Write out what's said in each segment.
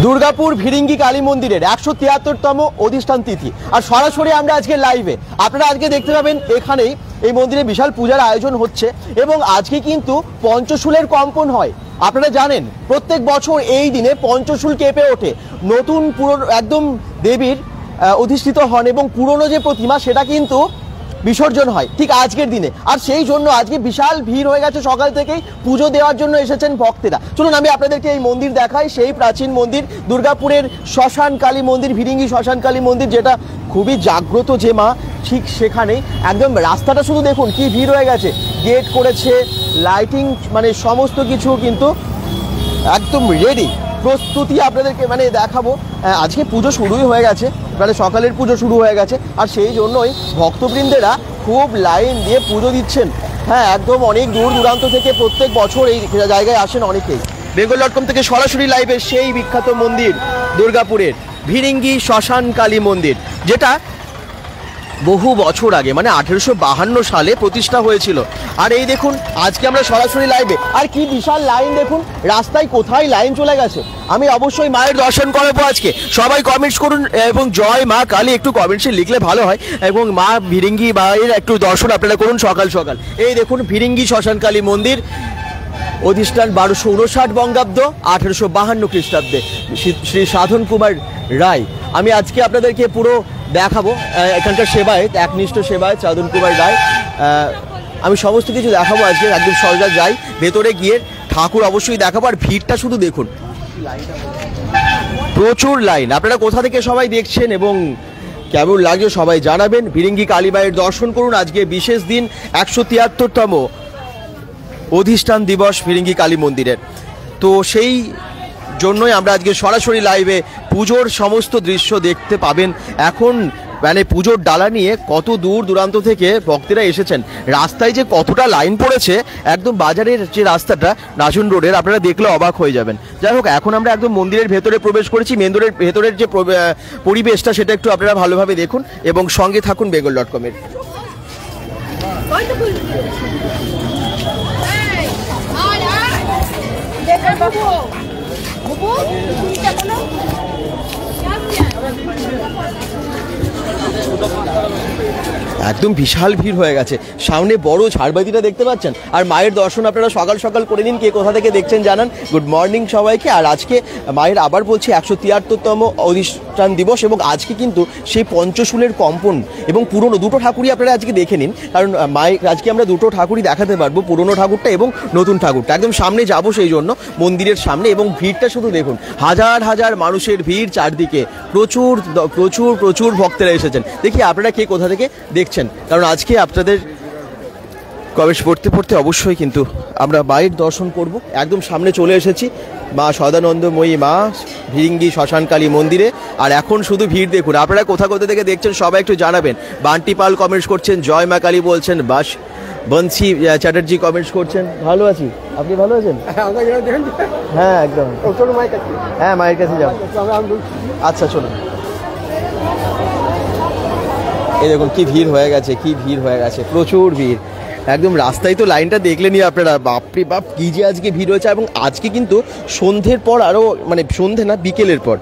দুর্গাপুর ভিরিঙ্গি কালী মন্দিরের 173তম অধিষ্ঠান তিথি আর সরাসরি আমরা আজকে লাইভে আপনারা আজকে দেখতে পাবেন এখানেই এই মন্দিরে বিশাল পূজার আয়োজন হচ্ছে এবং আজকে কিন্তু পঞ্চশূলের কম্পন হয়। আপনারা জানেন প্রত্যেক বছর এই দিনে পঞ্চশূল কেঁপে ওঠে, নতুন পুরনো একদম দেবীর অধিষ্ঠিত হন এবং পুরনো যে প্রতিমা সেটা কিন্তু বিসর্জন হয় ঠিক আজকের দিনে। আর সেই জন্য আজকে বিশাল ভিড় হয়ে গেছে, সকাল থেকেই পুজো দেওয়ার জন্য এসেছেন ভক্তেরা। চলুন আমি আপনাদেরকে এই মন্দির দেখাই, সেই প্রাচীন মন্দির দুর্গাপুরের শ্মশান কালী মন্দির, ভিরিঙ্গি শ্মশান কালী মন্দির, যেটা খুবই জাগ্রত যে মা, ঠিক সেখানেই একদম রাস্তাটা শুধু দেখুন কি ভিড় হয়ে গেছে, গেট করেছে, লাইটিং মানে সমস্ত কিছু কিন্তু একদম রেডি, প্রস্তুতি আপনাদেরকে মানে দেখাবো। আজকে পুজো শুরুই হয়ে গেছে, মানে সকালের পুজো শুরু হয়ে গেছে আর সেই জন্যই ভক্তবৃন্দেরা খুব লাইন দিয়ে পুজো দিচ্ছেন। হ্যাঁ, একদম অনেক দূর দূরান্ত থেকে প্রত্যেক বছর এই জায়গায় আসেন অনেকেই। bengal.com থেকে সরাসরি লাইভে সেই বিখ্যাত মন্দির দুর্গাপুরের ভিরিঙ্গি শ্মশান কালী মন্দির, যেটা বহু বছর আগে মানে 1852 সালে প্রতিষ্ঠা হয়েছিল। আর এই দেখুন আজকে আমরা সরাসরি লাইভে, আর কি বিশাল লাইন দেখুন, রাস্তায় কোথায় লাইন চলে গেছে। আমি অবশ্যই মায়ের দর্শন করাবো আজকে, সবাই কমেন্টস করুন এবং জয় মা কালী একটু কমেন্টসে লিখলে ভালো হয় এবং মা ভিরিঙ্গি মায়ের একটু দর্শন আপনারা করুন সকাল সকাল। এই দেখুন ভিরিঙ্গি শ্মশান কালী মন্দির, অধিষ্ঠান 1259 বঙ্গাব্দ, 1852 খ্রিস্টাব্দে শ্রী সাধন কুমার রায়। আমি আজকে আপনাদেরকে পুরো দেখাবো এখানকার সেবায়, একনিষ্ঠ সেবায় সাধন কুমার রায়, আমি সমস্ত কিছু দেখাবো আজকে। একদম সরকার যাই ভেতরে গিয়ে ঠাকুর অবশ্যই দেখাবো। আর ভিড়টা শুধু দেখুন, প্রচুর লাইন। আপনারা কোথা থেকে সবাই দেখছেন এবং কেমন লাগছে সবাই জানাবেন। ভিরিঙ্গি কালীবাইয়ের দর্শন করুন, আজকে বিশেষ দিন, 173তম অধিষ্ঠান দিবস ভিরিঙ্গি কালী মন্দিরের। তো সেই জন্যই আমরা আজকে সরাসরি লাইভে পুজোর সমস্ত দৃশ্য দেখতে পাবেন। এখন মানে পুজোর ডালা নিয়ে কত দূর দূরান্ত থেকে ভক্তেরা এসেছেন, রাস্তায় যে কতটা লাইন পড়েছে, একদম বাজারের যে রাস্তাটা নাজুন রোডের, আপনারা দেখলে অবাক হয়ে যাবেন। যাই হোক, এখন আমরা একদম মন্দিরের ভেতরে প্রবেশ করেছি। মন্দিরের ভেতরের যে পরিবেশটা সেটা একটু আপনারা ভালোভাবে দেখুন এবং সঙ্গে থাকুন bengal.com-এর। একদম বিশাল ভিড় হয়ে গেছে, সামনে বড় ঝাড়বাতিটা দেখতে পাচ্ছেন। আর মায়ের দর্শন আপনারা সকাল সকাল করে নিন, কে কোথা থেকে দেখছেন জানান। গুড মর্নিং সবাইকে। আর আজকে মায়ের আবার বলছি 173তম অধিষ্ঠান দিবস এবং আজকে কিন্তু সেই পঞ্চশূলের কম্পন এবং পুরনো দুটো ঠাকুরই আপনারা আজকে দেখে নিন, কারণ মায়ের আজকে আমরা দুটো ঠাকুরই দেখাতে পারবো, পুরনো ঠাকুরটা এবং নতুন ঠাকুরটা। একদম সামনে যাবো সেই জন্য মন্দিরের সামনে, এবং ভিড়টা শুধু দেখুন, হাজার হাজার মানুষের ভিড় চারদিকে, প্রচুর প্রচুর প্রচুর ভক্তেরা এসেছেন। দেখি আপনারা কে কোথা থেকে দেখছেন, কারণ আজকে আপনাদের কমেন্টস পড়তে পড়তে অবশ্যই কিন্তু আমরা মায়ের দর্শন করব। একদম সামনে চলে এসেছি মা সদানন্দময়ী মা ভিরিঙ্গি শ্মশান কালী মন্দিরে। আর এখন শুধু ভিড় দেখুন, আপনারা কোথা কোথা থেকে দেখছেন সবাই একটু জানাবেন। বান্টি পাল কমেন্টস করছেন, জয় মা কালী বলছেন, বাস বংশী চ্যাটার্জি কমেন্টস করছেন, ভালো আছি, আপনি ভালো আছেন? হ্যাঁ একদম, হ্যাঁ মায়ের কাছে যাবো। আচ্ছা চলুন। এই দেখুন কি ভিড় হয়ে গেছে, কি ভিড় হয়ে গেছে, প্রচুর ভিড়। একদম রাস্তায় তো লাইনটা দেখলে নি আপনারা, বাপরে বাপ কি যে আজকে ভিড় হয়েছে। এবং আজকে কিন্তু সন্ধ্যের পর আরও, মানে সন্ধ্যে না বিকেলের পর,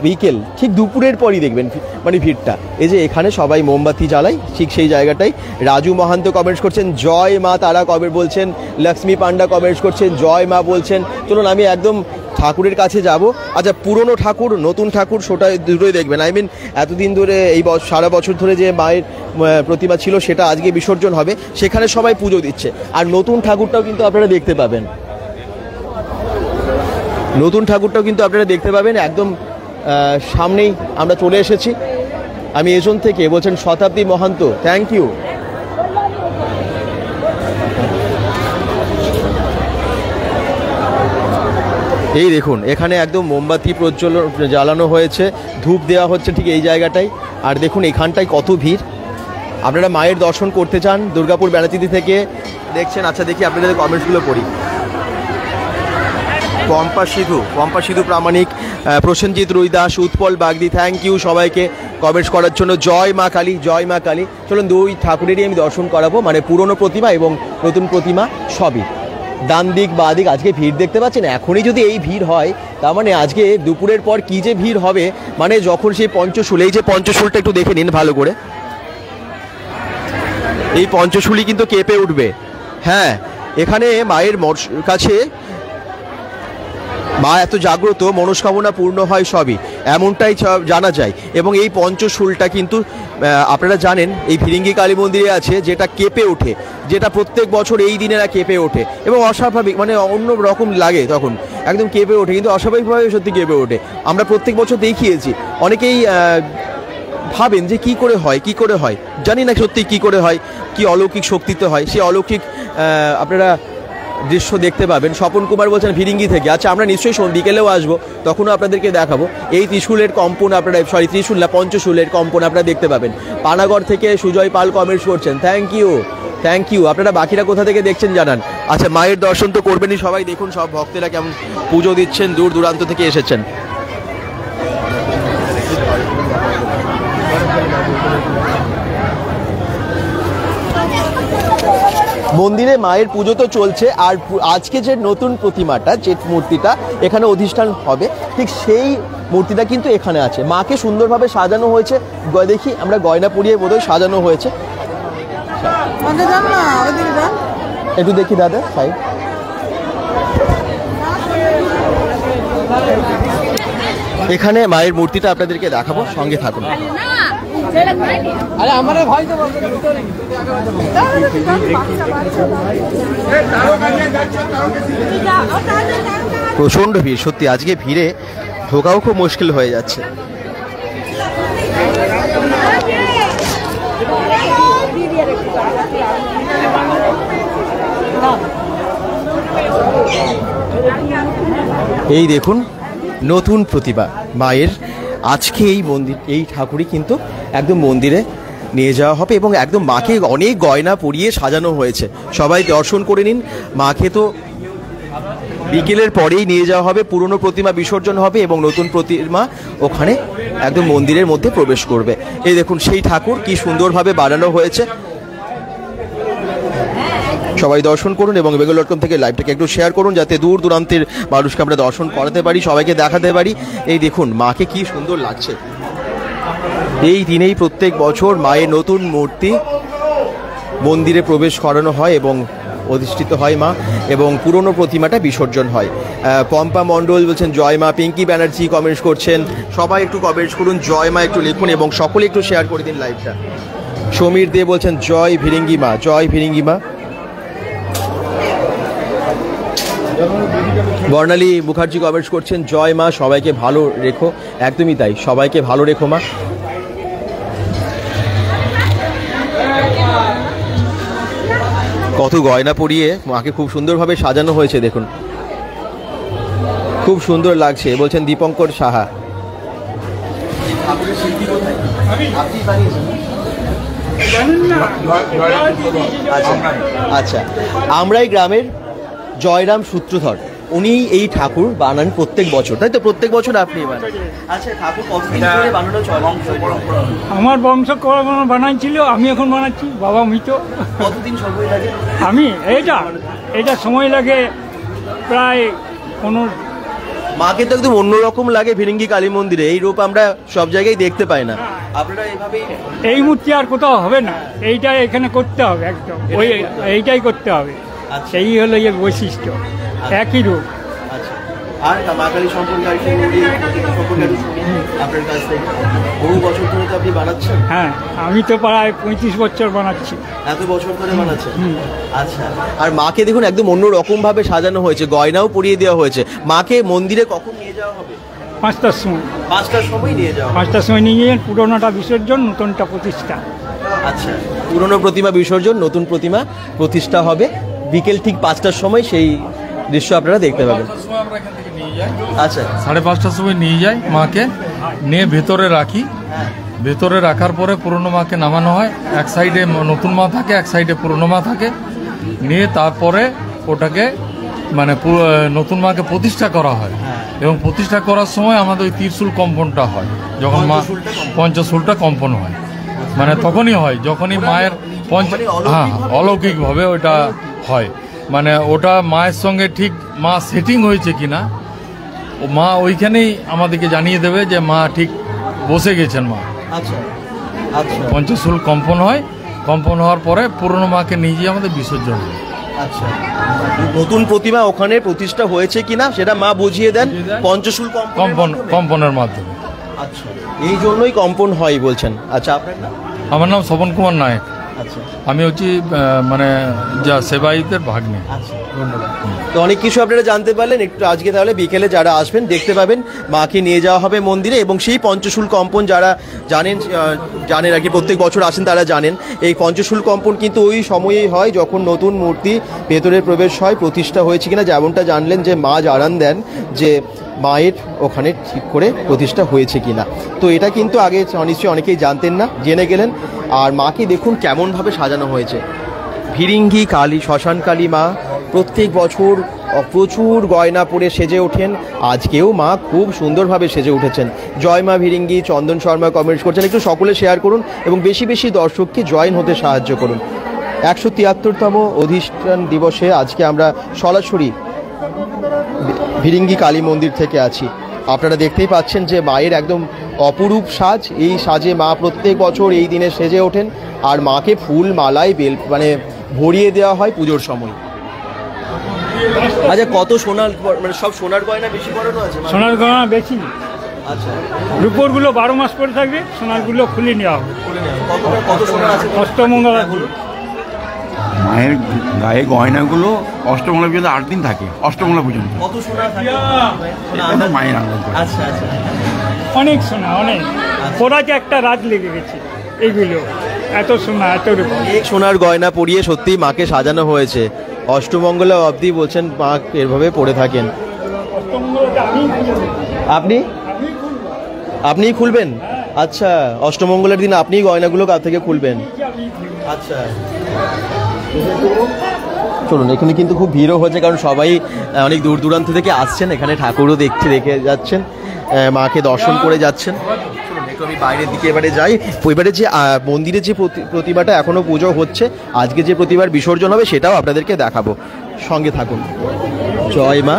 বিকেল ঠিক দুপুরের পরই দেখবেন মানে ভিড়টা। এই যে এখানে সবাই মোমবাতি জ্বালায়, ঠিক সেই জায়গাটাই। রাজু মহান্ত কমেন্টস করছেন, জয় মা তারা কবে বলছেন, লক্ষ্মী পান্ডা কমেন্টস করছেন, জয় মা বলছেন। চলুন আমি একদম ঠাকুরের কাছে যাব। আচ্ছা, পুরনো ঠাকুর নতুন ঠাকুর সেটা দুটোই দেখবেন। আই মিন এতদিন ধরে এই সারা বছর ধরে যে মায়ের প্রতিমা ছিল সেটা আজকে বিসর্জন হবে, সেখানে সবাই পুজো দিচ্ছে। আর নতুন ঠাকুরটাও কিন্তু আপনারা দেখতে পাবেন, নতুন ঠাকুরটাও কিন্তু আপনারা দেখতে পাবেন। একদম সামনেই আমরা চলে এসেছি। আমি এজন থেকে বলছেন শতাব্দী মহান্ত, থ্যাংক ইউ। এই দেখুন এখানে একদম মোমবাতি প্রজ্বলন জ্বালানো হয়েছে, ধূপ দেওয়া হচ্ছে ঠিক এই জায়গাটাই। আর দেখুন এখানটায় কত ভিড়। আপনারা মায়ের দর্শন করতে চান দুর্গাপুর বেড়াচিতি থেকে দেখছেন। আচ্ছা দেখি আপনাদের কমেন্টসগুলো পড়ি। পম্পা সিধু প্রামাণিক, প্রসেনজিৎ রুইদাস, উৎপল বাগদি, থ্যাংক ইউ সবাইকে কমেন্টস করার জন্য। জয় মা কালী, জয় মা কালী। চলুন দুই ঠাকুরেরই আমি দর্শন করাবো, মানে পুরনো প্রতিমা এবং নতুন প্রতিমা সবই। ডান দিক বা দিক আজকে ভিড় দেখতে পাচ্ছেন। এখনই যদি এই ভিড় হয় তার মানে আজকে দুপুরের পর কি যে ভিড় হবে, মানে যখন সেই পঞ্চশূল, এই যে পঞ্চশূলটা একটু দেখে নিন ভালো করে, এই পঞ্চশূলই কিন্তু কেঁপে উঠবে। হ্যাঁ, এখানে মায়ের কাছে মা এত জাগ্রত, মনস্কামনা পূর্ণ হয় সবই, এমনটাই জানা যায়। এবং এই পঞ্চশূলটা কিন্তু আপনারা জানেন এই ভিরিঙ্গি কালী মন্দিরে আছে, যেটা কেঁপে ওঠে, যেটা প্রত্যেক বছর এই দিনেরা কেঁপে ওঠে এবং অস্বাভাবিক, মানে অন্য রকম লাগে, তখন একদম কেঁপে ওঠে, কিন্তু অস্বাভাবিকভাবে সত্যি কেঁপে ওঠে। আমরা প্রত্যেক বছর দেখিয়েছি, অনেকেই ভাবেন যে কি করে হয়, কি করে হয়, জানি না সত্যি কি করে হয়, কি অলৌকিক শক্তিতে হয়। সেই অলৌকিক আপনারা দৃশ্য দেখতে পাবেন। স্বপন কুমার বলছেন ভিরিঙ্গি থেকে। আচ্ছা, আমরা নিশ্চয়ই বিকেলেও আসবো, তখনও আপনাদেরকে দেখাবো এই ত্রিশূলের কম্পন, আপনারা সরি ত্রিশূল না পঞ্চশূলের কম্পন আপনারা দেখতে পাবেন। পানাগড় থেকে সুজয় পাল কমেন্টস করছেন, থ্যাংক ইউ থ্যাংক ইউ। আপনারা বাকিরা কোথা থেকে দেখছেন জানান। আচ্ছা, মায়ের দর্শন তো করবেনই সবাই, দেখুন সব ভক্তেরা কেমন পুজো দিচ্ছেন, দূর দূরান্ত থেকে এসেছেন। মন্দিরে মায়ের পুজো তো চলছে, আর আজকে যে নতুন প্রতিমাটা, যে মূর্তিটা এখানে অধিষ্ঠান হবে, ঠিক সেই মূর্তিটা কিন্তু এখানে আছে। মাকে সুন্দরভাবে সাজানো হয়েছে, দেখি আমরা গয়না পরিয়ে বোধহয় সাজানো হয়েছে। একটু দেখি দাদা সাইড। এখানে মায়ের মূর্তিটা আপনাদেরকে দেখাবো, সঙ্গে থাকুন। প্রচন্ড ভিড়, সত্যি আজকে ভিড়ে ঢোকাও খুব মুশকিল হয়ে যাচ্ছে। এই দেখুন নতুন প্রতিমা মায়ের, আজকে এই মন্দির, এই ঠাকুরই কিন্তু একদম মন্দিরে নিয়ে যাওয়া হবে এবং একদম মাকে অনেক গয়না পরিয়ে সাজানো হয়েছে। সবাই দর্শন করে নিন। মাকে তো বিকেলের পরেই নিয়ে যাওয়া হবে, পুরনো প্রতিমা বিসর্জন হবে এবং নতুন প্রতিমা ওখানে একদম মন্দিরের মধ্যে প্রবেশ করবে। এই দেখুন সেই ঠাকুর কি সুন্দরভাবে বানানো হয়েছে। সবাই দর্শন করুন এবং বেঙ্গল.com থেকে লাইভটাকে একটু শেয়ার করুন, যাতে দূর দূরান্তের মানুষকে আমরা দর্শন করাতে পারি, সবাইকে দেখাতে পারি। এই দেখুন মাকে কি সুন্দর লাগছে। এই দিনেই প্রত্যেক বছর মায়ের নতুন মূর্তি মন্দিরে প্রবেশ করানো হয় এবং অধিষ্ঠিত হয় মা, এবং পুরনো প্রতিমাটা বিসর্জন হয়। পম্পা মণ্ডল বলছেন জয় মা। পিঙ্কি ব্যানার্জি কমেন্টস করছেন, সবাই একটু কমেন্টস করুন, জয় মা একটু লিখুন এবং সকলে একটু শেয়ার করে দিন লাইভটা। সমীর দে বলছেন জয় ভিরিঙ্গি মা, জয় ভিরিঙ্গি মা। বর্ণালী মুখার্জি কমেন্টস করছেন জয় মা, সবাইকে ভালো রেখো। একদমই তাই, সবাইকে ভালো রেখো মা। কত গয়না পরিয়ে মাকে খুব সুন্দরভাবে সাজানো হয়েছে, দেখুন খুব সুন্দর লাগছে। বলছেন দীপঙ্কর সাহা। আচ্ছা, আমরাই গ্রামের জয়রাম সূত্রধর, উনি এই ঠাকুর বানান প্রত্যেক বছর, তাই তো? প্রত্যেক বছর আপনি বানান? আচ্ছা, ঠাকুর কতদিন ধরে বানানো চলে? আমার বংশ বানাচ্ছিল, আমি এখন বানাচ্ছি, বাবা মৃত। কতদিন সময় লাগে? আমি এটা সময় লাগে প্রায় 15। মাকে তো একদম অন্যরকম লাগে ভিরিঙ্গি কালী মন্দিরে, এই রূপ আমরা সব জায়গায় দেখতে পাই না। আপনারা এইভাবেই, এই মূর্তি আর কোথাও হবে না, এইটাই এখানে করতে হবে, একদম এইটাই করতে হবে। সেই হলো এর বৈশিষ্ট্য, একই রূপ। আর মা কালী সম্পর্কে আপনার কাছ থেকে বহু বছর ধরে তো আপনি বানাচ্ছেন? হ্যাঁ, আমি তো প্রায় 35 বছর বানাচ্ছি। এত বছর ধরে বানাচ্ছেন? আচ্ছা। আর মাকে দেখুন একদম অন্যরকম ভাবে সাজানো হয়েছে, গয়নাও পরিয়ে দেওয়া হয়েছে। মাকে মন্দিরে কখন নিয়ে যাওয়া হবে? 5টার সময়। 5টার সময় নিয়ে যাওয়া? 5টার সময় নিয়ে গিয়ে পুরোনোটা বিসর্জন, নতুনটা প্রতিষ্ঠা। আচ্ছা, পুরনো প্রতিমা বিসর্জন, নতুন প্রতিমা প্রতিষ্ঠা হবে বিকেল ঠিক 5টার সময়। সেই দৃশ্য আপনারা দেখতে পাবেন। আচ্ছা, 5:30টার সময় নিয়ে যাই মাকে, নিয়ে ভেতরে রাখি। ভেতরে রাখার পরে পুরনো মাকে নামানো হয়, এক সাইডে নতুন মা থাকে, এক সাইডে পুরনো মা থাকে। নিয়ে তারপরে ওটাকে মানে নতুন মাকে প্রতিষ্ঠা করা হয়, এবং প্রতিষ্ঠা করার সময় আমাদের ওই ত্রিশূল কম্পনটা হয়, যখন মা পঞ্চশূলটা কম্পন হয়, মানে তখনই হয় যখনই মায়ের অলৌকিকভাবে ওইটা হয়। মানে ওটা মায়ের সঙ্গে ঠিক মা সেটিং হয়েছে কিনা, ও মা ওইখানেই আমাদেরকে জানিয়ে দেবে যে মা ঠিক বসে গেছেন মা। আচ্ছা আচ্ছা পঞ্চশুল কম্পন হয়, কম্পন হওয়ার পরে পুরনো মাকে নিয়ে গিয়ে আমাদের বিসর্জন হয়। আচ্ছা, নতুন প্রতিমা ওখানে প্রতিষ্ঠা হয়েছে কিনা সেটা মা বুঝিয়ে দেন পঞ্চশুল কম্পনের মাধ্যমে। আচ্ছা, এই জন্যই কম্পন হয় বলছেন। আচ্ছা, আপনার নাম? আমার নাম স্বপন কুমার নায়ক। আচ্ছা, আমি হচ্ছি মানে যা সেবায়িতের ভাগ্নে। আচ্ছা, ধন্যবাদ। তো অনেক কিছু আপনারা জানতে পারলেন। একটু আজকে তাহলে বিকেলে যারা আসবেন দেখতে পাবেন মাকে নিয়ে যাওয়া হবে মন্দিরে, এবং সেই পঞ্চশুল কম্পন যারা জানেন আর কি, প্রত্যেক বছর আসেন তারা জানেন এই পঞ্চশুল কম্পন কিন্তু ওই সময়েই হয় যখন নতুন মূর্তি ভেতরে প্রবেশ হয়, প্রতিষ্ঠা হয়েছে কিনা, যেমনটা জানলেন যে মা জানান দেন যে মায়ের ওখানে ঠিক করে প্রতিষ্ঠা হয়েছে কিনা। তো এটা কিন্তু আগে নিশ্চয়ই অনেকেই জানতেন না, জেনে গেলেন। আর মাকে দেখুন কেমনভাবে সাজানো হয়েছে। ভিরিঙ্গি কালী, শ্মশান কালী মা প্রত্যেক বছর প্রচুর গয়না পরে সেজে ওঠেন। আজকেও মা খুব সুন্দরভাবে সেজে উঠেছেন। জয় মা ভিরিঙ্গি। চন্দন শর্মা কমেন্টস করছেন, একটু সকলে শেয়ার করুন এবং বেশি বেশি দর্শককে জয়েন হতে সাহায্য করুন। 173তম অধিষ্ঠান দিবসে আজকে আমরা সরাসরি ভিরিঙ্গি কালী মন্দির থেকে আছি। আপনারা দেখতেই পাচ্ছেন যে মায়ের একদম অপরূপ সাজ। এই সাজে মা প্রত্যেক বছর এই দিনে সেজে ওঠেন, আর মাকে ফুল মালায় মানে ভরিয়ে দেওয়া হয় পুজোর সময়। আচ্ছা, কত সোনার মানে সব সোনার গয়না বেশি পরানো আছে? সোনার গয়না বেশি। আচ্ছা, রূপোরগুলো 12 মাস পরে থাকবে, সোনারগুলো খুলে নেওয়া হবে। কত সোনার আছে? অষ্টমঙ্গলা মায়ের গায়ে গয়নাগুলো অষ্টমঙ্গলা পর্যন্ত 8 দিন থাকে। অষ্টমঙ্গলা পর্যন্ত কত সোনা থাকে মায়ের আন্দাজ। আচ্ছা আচ্ছা, অনেক সোনা, অনেক। ওরাকে একটা রাত লেগে গেছে এইগুলো, এত সোনা, এত রূপা। এক সোনার গয়না পরিয়ে সত্যি মাকে সাজানো হয়েছে। অষ্টমঙ্গলা অবধি বলছেন মা এভাবে পড়ে থাকেন। আপনিই খুলবেন? আচ্ছা, অষ্টমঙ্গলের দিন আপনিই গয়নাগুলো কার থেকে খুলবেন? আচ্ছা, চলুন। এখানে কিন্তু খুব ভিড়ও হচ্ছে, কারণ সবাই অনেক দূর দূরান্ত থেকে আসছেন এখানে, ঠাকুরও দেখে যাচ্ছেন, মাকে দর্শন করে যাচ্ছেন। একটু আমি বাইরের দিকে এবারে যাই। এবারে যে মন্দিরে যে প্রতিমাটা এখনো পুজো হচ্ছে, আজকে যে প্রতিমার বিসর্জন হবে সেটাও আপনাদেরকে দেখাবো, সঙ্গে থাকুন। জয় মা।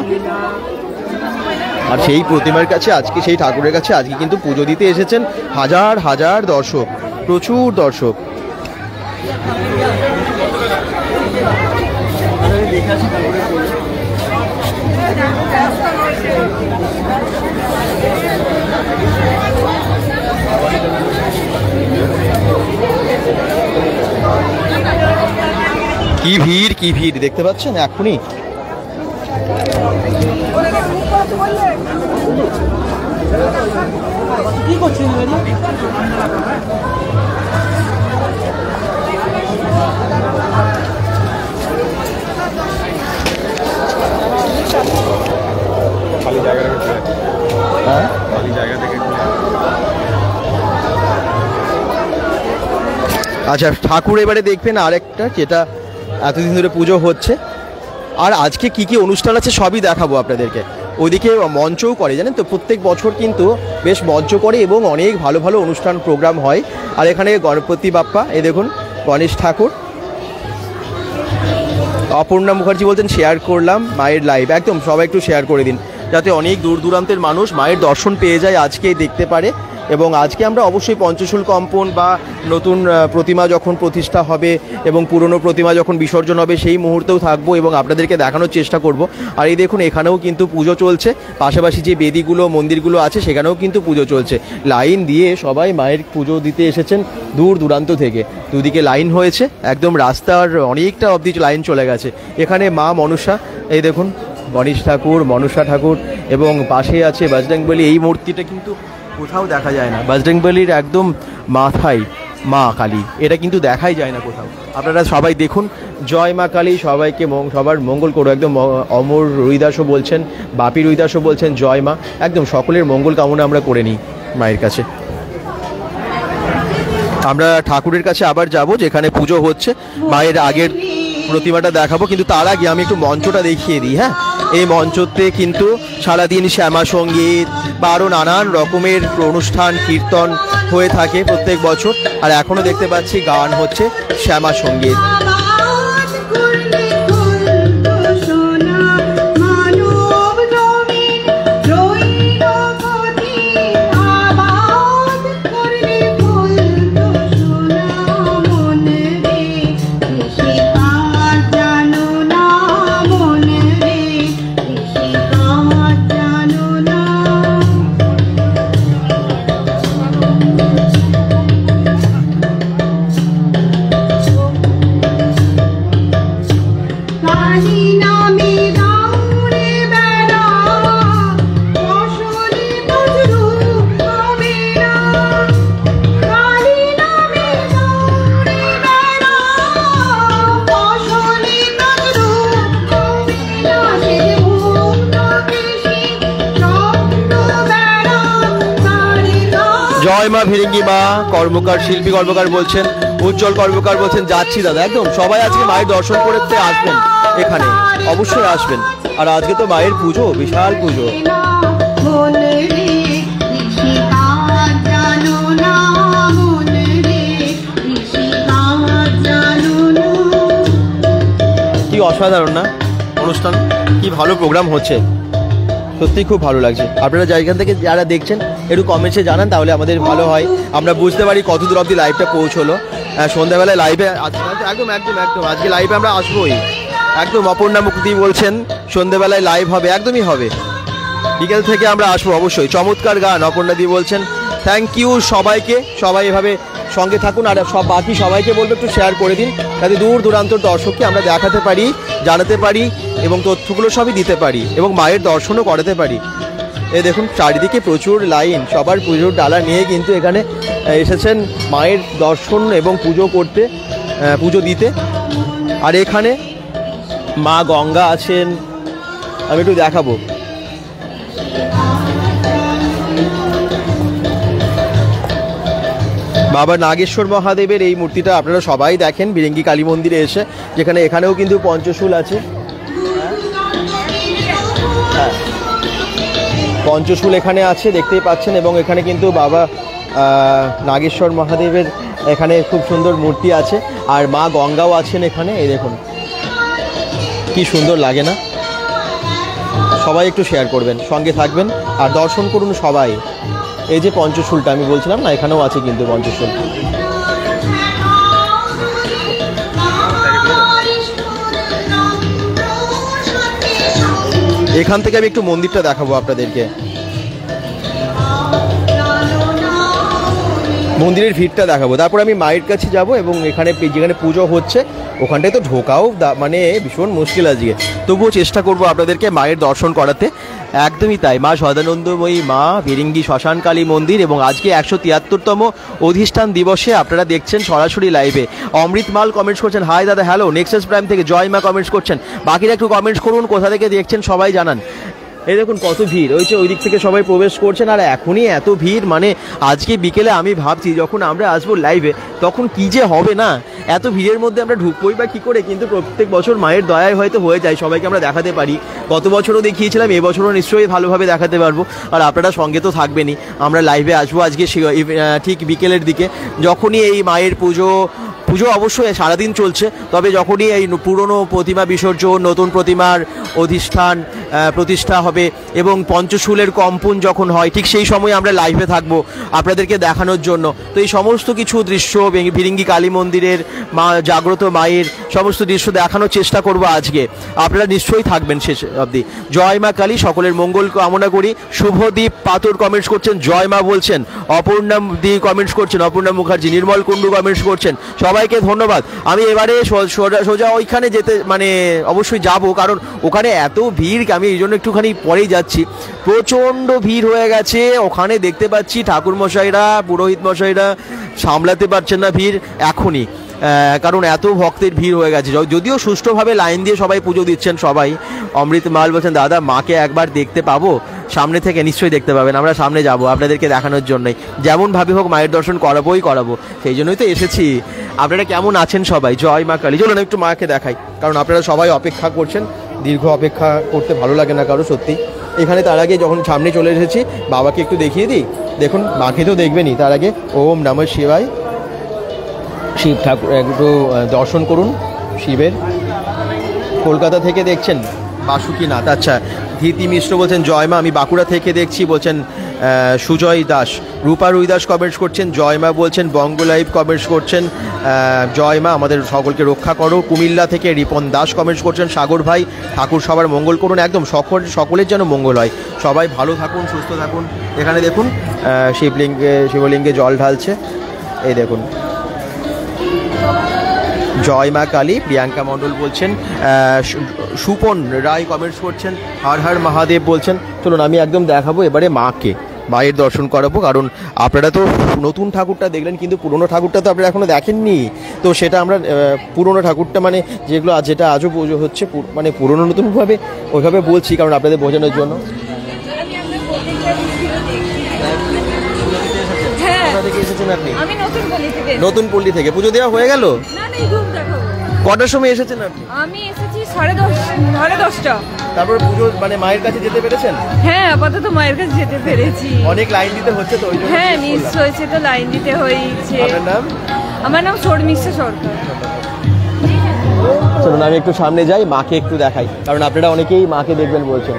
আর সেই প্রতিমার কাছে আজকে, সেই ঠাকুরের কাছে আজকে কিন্তু পুজো দিতে এসেছেন হাজার হাজার দর্শক, প্রচুর দর্শক। কি ভিড়, কি ভিড় দেখতে পাচ্ছেন এখনই। কি করছেন? খালি জায়গা থেকে, হ্যাঁ, খালি জায়গা থেকে। আচ্ছা, ঠাকুর এবারে দেখবেন আরেকটা, যেটা এতদিন ধরে পুজো হচ্ছে। আর আজকে কি কি অনুষ্ঠান আছে সবই দেখাবো আপনাদেরকে। ওইদিকে মঞ্চও করে, জানেন তো, প্রত্যেক বছর কিন্তু বেশ মঞ্চ করে এবং অনেক ভালো ভালো অনুষ্ঠান প্রোগ্রাম হয়। আর এখানে গণপতি বাপ্পা, এই দেখুন গণেশ ঠাকুর। অপর্ণা মুখার্জি বলছেন শেয়ার করলাম মায়ের লাইভ। একদম সবাই একটু শেয়ার করে দিন, যাতে অনেক দূর দূরান্তের মানুষ মায়ের দর্শন পেয়ে যায়, আজকেই দেখতে পারে। এবং আজকে আমরা অবশ্যই পঞ্চশুল কম্পন বা নতুন প্রতিমা যখন প্রতিষ্ঠা হবে এবং পুরনো প্রতিমা যখন বিসর্জন হবে সেই মুহূর্তেও থাকবো এবং আপনাদেরকে দেখানোর চেষ্টা করব। আর এই দেখুন এখানেও কিন্তু পুজো চলছে, পাশাপাশি যে বেদিগুলো মন্দিরগুলো আছে সেখানেও কিন্তু পুজো চলছে। লাইন দিয়ে সবাই মায়ের পুজো দিতে এসেছেন দূর দূরান্ত থেকে। দুদিকে লাইন হয়েছে, একদম রাস্তার অনেকটা অবধি লাইন চলে গেছে। এখানে মা মনসা, এই দেখুন গণেশ ঠাকুর, মনসা ঠাকুর, এবং পাশে আছে বজরংবলী। এই মূর্তিটা কিন্তু কোথাও দেখা যায় না, বজরংবলীর একদম মাথায় মা কালী, এটা কিন্তু দেখাই যায় না কোথাও। আপনারা সবাই দেখুন। জয় মা কালী, সবাইকে সবার মঙ্গল করো। একদম অমর রুইদাসও বলছেন, বাপি রুইদাসও বলছেন জয় মা। একদম সকলের মঙ্গল কামনা আমরা করে নিই মায়ের কাছে। আমরা ঠাকুরের কাছে আবার যাব, যেখানে পুজো হচ্ছে। মায়ের আগের প্রতিমাটা দেখাবো, কিন্তু তার আগে আমি একটু মঞ্চটা দেখিয়ে দিই। হ্যাঁ, এই মঞ্চতে কিন্তু সারাদিন শ্যামা সঙ্গীত বা আরও নানান রকমের অনুষ্ঠান কীর্তন হয়ে থাকে প্রত্যেক বছর। আর এখনও দেখতে পাচ্ছি গান হচ্ছে শ্যামা সঙ্গীত। জয় মা ভিরিঙ্গি মা। কর্মকার শিল্পী কর্মকার বলছেন, উজ্জ্বল কর্মকার বলছেন যাচ্ছি দাদা। একদম সবাই আজকে মায়ের দর্শন করতে আসবেন, এখানে অবশ্যই আসবেন। আর আজকে তো মায়ের পুজো, বিশাল পুজো। কি অসাধারণ না অনুষ্ঠান, কি ভালো প্রোগ্রাম হচ্ছে, সত্যি খুব ভালো লাগছে। আপনারা জায়গা থেকে যারা দেখছেন একটু কমেন্টসে জানান, তাহলে আমাদের ভালো হয়, আমরা বুঝতে পারি কত দূর অবধি লাইভটা পৌঁছলো। সন্ধ্যাবেলায় লাইভে একদম একদম একদম আজকে লাইভে আমরা আসবোই একদম। অপর্ণা মুক্তি বলছেন সন্ধ্যাবেলায় লাইভ হবে, একদমই হবে, বিকেল থেকে আমরা আসবো অবশ্যই। চমৎকার গান অপর্ণা দি বলছেন। থ্যাংক ইউ সবাইকে, সবাই এভাবে সঙ্গে থাকুন। আর সব বাকি সবাইকে বলবো একটু শেয়ার করে দিন, যাতে দূর দূরান্তর দর্শককে আমরা দেখাতে পারি, জানাতে পারি এবং তথ্যগুলো সবই দিতে পারি এবং মায়ের দর্শনও করাতে পারি। এই দেখুন চারিদিকে প্রচুর লাইন, সবার পুজোর ডালা নিয়ে কিন্তু এখানে এসেছেন মায়ের দর্শন এবং পুজো করতে, পুজো দিতে। আর এখানে মা গঙ্গা আছেন, আমি একটু দেখাবো। বাবা নাগেশ্বর মহাদেবের এই মূর্তিটা আপনারা সবাই দেখেন ভিরিঙ্গি কালী মন্দিরে এসে, যেখানে এখানেও কিন্তু পঞ্চশূল আছে। হ্যাঁ, পঞ্চশূল এখানে আছে দেখতেই পাচ্ছেন, এবং এখানে কিন্তু বাবা নাগেশ্বর মহাদেবের এখানে খুব সুন্দর মূর্তি আছে। আর মা গঙ্গাও আছেন এখানে, এই দেখুন কি সুন্দর লাগে না। সবাই একটু শেয়ার করবেন, সঙ্গে থাকবেন আর দর্শন করুন সবাই। এই যে পঞ্চশূলটা আমি বলছিলাম না, এখানেও আছে কিন্তু পঞ্চশূল। এখান থেকে আমি একটু মন্দিরটা দেখাবো আপনাদেরকে। মন্দিরের ভিড়টা দেখাবো, তারপর আমি মায়ের কাছে যাব এবং এখানে যেখানে পুজো হচ্ছে ওখানটায় তো ঢোকাও মানে ভীষণ মুশকিল আজকে, তবুও চেষ্টা করব আপনাদেরকে মায়ের দর্শন করাতে। একদমই তাই, মা সদানন্দময়ী মা ভিরিঙ্গি শ্মশান কালী মন্দির, এবং আজকে 173তম অধিষ্ঠান দিবসে আপনারা দেখছেন সরাসরি লাইভে। অমৃত মাল কমেন্টস করছেন, হাই দাদা হ্যালো। নেক্সাস প্রাইম থেকে জয় মা কমেন্টস করছেন। বাকিরা একটু কমেন্টস করুন, কোথা থেকে দেখছেন সবাই জানান। এই দেখুন কত ভিড় হয়েছে, ওই দিক থেকে সবাই প্রবেশ করছেন। আর এখনই এত ভিড়, মানে আজকে বিকেলে আমি ভাবছি যখন আমরা আসবো লাইভে তখন কি যে হবে না, এত ভিড়ের মধ্যে আমরা ঢুকবোই বা কী করে। কিন্তু প্রত্যেক বছর মায়ের দয়ায় হয়তো হয়ে যায়, সবাইকে আমরা দেখাতে পারি। গত বছরও দেখিয়েছিলাম, এবছরও নিশ্চয়ই ভালোভাবে দেখাতে পারবো। আর আপনারা সঙ্গে তো থাকবেনই, আমরা লাইভে আসবো আজকে ঠিক বিকেলের দিকে, যখনই এই মায়ের পুজো অবশ্যই সারাদিন চলছে, তবে যখনই এই পুরনো প্রতিমা বিসর্জন, নতুন প্রতিমার অধিষ্ঠান প্রতিষ্ঠা হবে এবং পঞ্চশূলের কম্পন যখন হয়, ঠিক সেই সময় আমরা লাইভে থাকবো আপনাদেরকে দেখানোর জন্য। তো এই সমস্ত কিছু দৃশ্য ভিরিঙ্গি কালী মন্দিরের মা জাগ্রত মায়ের সমস্ত দৃশ্য দেখানোর চেষ্টা করব আজকে। আপনারা নিশ্চয়ই থাকবেন শেষ অবধি। জয় মা কালী, সকলের মঙ্গল কামনা করি। শুভদীপ পাথর কমেন্টস করছেন, জয় মা বলছেন। অপর্ণা দি কমেন্টস করছেন, অপর্ণা মুখার্জি। নির্মল কুণ্ডু কমেন্টস করছেন, সবাইকে ধন্যবাদ। আমি এবারে সোজা ওইখানে যেতে মানে অবশ্যই যাব, কারণ ওখানে এত ভিড়, আমি এই জন্য একটুখানি পরেই যাচ্ছি। প্রচণ্ড ভিড় হয়ে গেছে ওখানে, দেখতে পাচ্ছি ঠাকুর মশাইরা, পুরোহিত মশাইরা সামলাতে পারছেন না ভিড় এখনই, কারণ এত ভক্তের ভিড় হয়ে গেছে। যদিও সুষ্ঠুভাবে লাইন দিয়ে সবাই পুজো দিচ্ছেন সবাই। অমৃত মাল বলছেন, দাদা মাকে একবার দেখতে পাবো সামনে থেকে? নিশ্চয়ই দেখতে পাবেন, আমরা সামনে যাব আপনাদেরকে দেখানোর জন্যই। যেমনভাবে হোক মায়ের দর্শন করাবো, সেই জন্যই তো এসেছি। আপনারা কেমন আছেন সবাই? জয় মা কালী। চলুন একটু মাকে দেখাই, কারণ আপনারা সবাই অপেক্ষা করছেন, দীর্ঘ অপেক্ষা করতে ভালো লাগে না কারো সত্যি। এখানে তার আগে যখন সামনে চলে এসেছি, বাবাকে একটু দেখিয়ে দিই। দেখুন মাকে তো দেখবেনই, তার আগে ওম নমঃ শিবায়, শিব ঠাকুর একটু দর্শন করুন শিবের। কলকাতা থেকে দেখছেন বাসুকিনাথ, আচ্ছা। ধীতি মিশ্র বলছেন জয় মা, আমি বাঁকুড়া থেকে দেখছি বলছেন সুজয় দাস। রূপা রুই দাস কমেন্টস করছেন, জয় মা বলছেন। বঙ্গ লাইভ কমেন্টস করছেন, জয় মা আমাদের সকলকে রক্ষা করো। কুমিল্লা থেকে রিপন দাস কমেন্টস করছেন, সাগর ভাই ঠাকুর সবার মঙ্গল করুন। একদম সকলের যেন মঙ্গল হয়, সবাই ভালো থাকুন, সুস্থ থাকুন। এখানে দেখুন শিবলিঙ্গে জল ঢালছে, এই দেখুন। জয় মা কালী। প্রিয়াঙ্কা মণ্ডল বলছেন, সুপন রায় কমেন্টস করছেন, হর হর মহাদেব বলছেন। চলুন আমি একদম দেখাবো এবারে মাকে, মায়ের দর্শন করাবো। কারণ আপনারা তো নতুন ঠাকুরটা দেখলেন, কিন্তু পুরনো ঠাকুরটা তো আপনারা এখনও দেখেননি। তো সেটা আমরা পুরনো ঠাকুরটা মানে যেটা আজও পুজো হচ্ছে, মানে পুরনো নতুনভাবে ওইভাবে বলছি, কারণ আপনাদের বোঝানোর জন্য। হ্যাঁ থেকে এসেছেন আপনি? আমি নতুন পল্লী থেকে। নতুন পল্লী থেকে পুজো দেওয়া হয়ে গেল? না না, এই ধূপ দেখাবো। কটার সময় এসেছেন আপনি? আমি এসেছি 10:30। তারপরে পুজো মানে মায়ের কাছে যেতে পেরেছেন? হ্যাঁ, আপাতত মায়ের কাছে যেতে পেরেছি। অনেক লাইন দিতে হচ্ছে তো ওই জন্য। হ্যাঁ, মিস হয়েছে তো, লাইন দিতে হয়েছে। আপনার নাম? আমার নাম শর্মিষ্ঠা সরকার। চলুন আমি একটু সামনে যাই, মাকে একটু দেখাই, কারণ আপনারা অনেকেই মাকে দেখবেন বলছেন।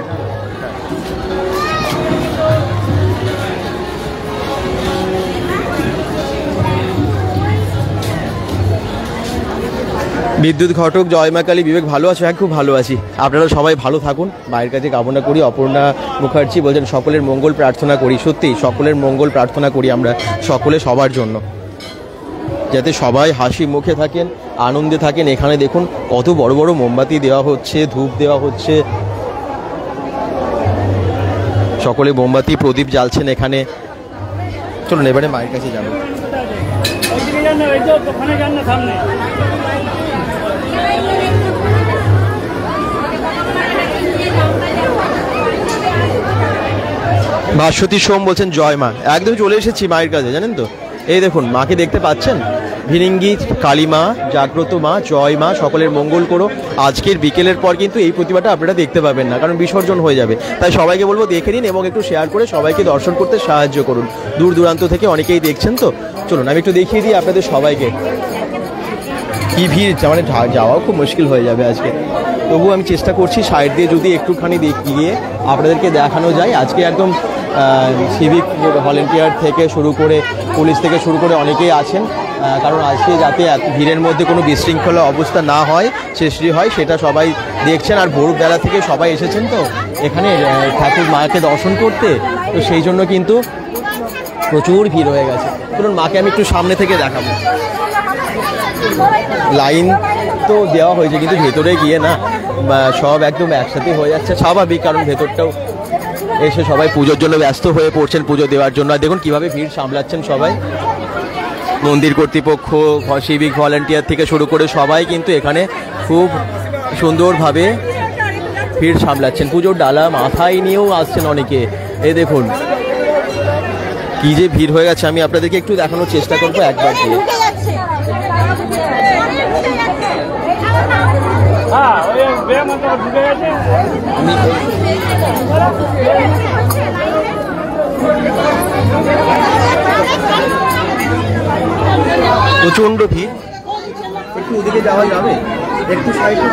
বিদ্যুৎ ঘটক, জয় মা কালী, বিবেক ভালো আছো? হ্যাঁ, খুব ভালো আছি। আপনারা সবাই ভালো থাকুন, মায়ের কাছে কামনা করি। অপর্ণা মুখার্জি বলছেন সকলের মঙ্গল প্রার্থনা করি। সত্যি সকলের মঙ্গল প্রার্থনা করি আমরা সকলে, সবার জন্য, যাতে সবাই হাসি মুখে থাকেন, আনন্দে থাকেন। এখানে দেখুন কত বড় বড় মোমবাতি দেওয়া হচ্ছে, ধূপ দেওয়া হচ্ছে, সকলে মোমবাতি প্রদীপ জ্বালছেন এখানে। চলুন এবারে মায়ের কাছে যাবো। ভাস্বতী সোম বলছেন জয় মা। একদম চলে এসেছি মায়ের কাছে, জানেন তো। এই দেখুন মাকে দেখতে পাচ্ছেন, ভিরিঙ্গি কালী মা, জাগ্রত মা, জয় মা, সকলের মঙ্গল করো। আজকের বিকেলের পর কিন্তু এই প্রতিমাটা আপনারা দেখতে পাবেন না, কারণ বিসর্জন হয়ে যাবে। তাই সবাইকে বলবো দেখে নিন এবং একটু শেয়ার করে সবাইকে দর্শন করতে সাহায্য করুন। দূর দূরান্ত থেকে অনেকেই দেখছেন তো। চলুন আমি একটু দেখিয়ে দিই আপনাদের সবাইকে। কি ভিড়, মানে যাওয়াও খুব মুশকিল হয়ে যাবে আজকে। তবু আমি চেষ্টা করছি সাইড দিয়ে যদি একটুখানি গিয়ে আপনাদেরকে দেখানো যায়। আজকে একদম সিভিক ভলেন্টিয়ার থেকে শুরু করে পুলিশ থেকে শুরু করে অনেকেই আছেন, কারণ আজকে যাতে এত ভিড়ের মধ্যে কোনো বিশৃঙ্খলা অবস্থা না হয়, সৃষ্টি হয়, সেটা সবাই দেখছেন। আর ভোরবেলা থেকে সবাই এসেছেন তো এখানে ঠাকুর মাকে দর্শন করতে, তো সেই জন্য কিন্তু প্রচুর ভিড় হয়ে গেছে। ধরুন মাকে আমি একটু সামনে থেকে দেখাবো। লাইন তো দেওয়া হয়েছে, কিন্তু ভেতরে গিয়ে না সব একদম একসাথে হয়ে যাচ্ছে, স্বাভাবিক, কারণ ভেতরটাও এসে সবাই পুজোর জন্য ব্যস্ত হয়ে পড়ছেন, পুজো দেওয়ার জন্য। আর দেখুন কীভাবে ভিড় সামলাচ্ছেন সবাই, মন্দির কর্তৃপক্ষ, সিভিক ভলেন্টিয়ার থেকে শুরু করে সবাই কিন্তু এখানে খুব সুন্দরভাবে ভিড় সামলাচ্ছেন। পুজোর ডালা মাথায় নিয়েও আসছেন অনেকে। এই দেখুন কি যে ভিড় হয়ে গেছে, আমি আপনাদেরকে একটু দেখানোর চেষ্টা করবো একবার দিয়ে। প্রচন্ড ভিড়, একটু ওদিকে যাওয়া যাবে? একটু সাইডে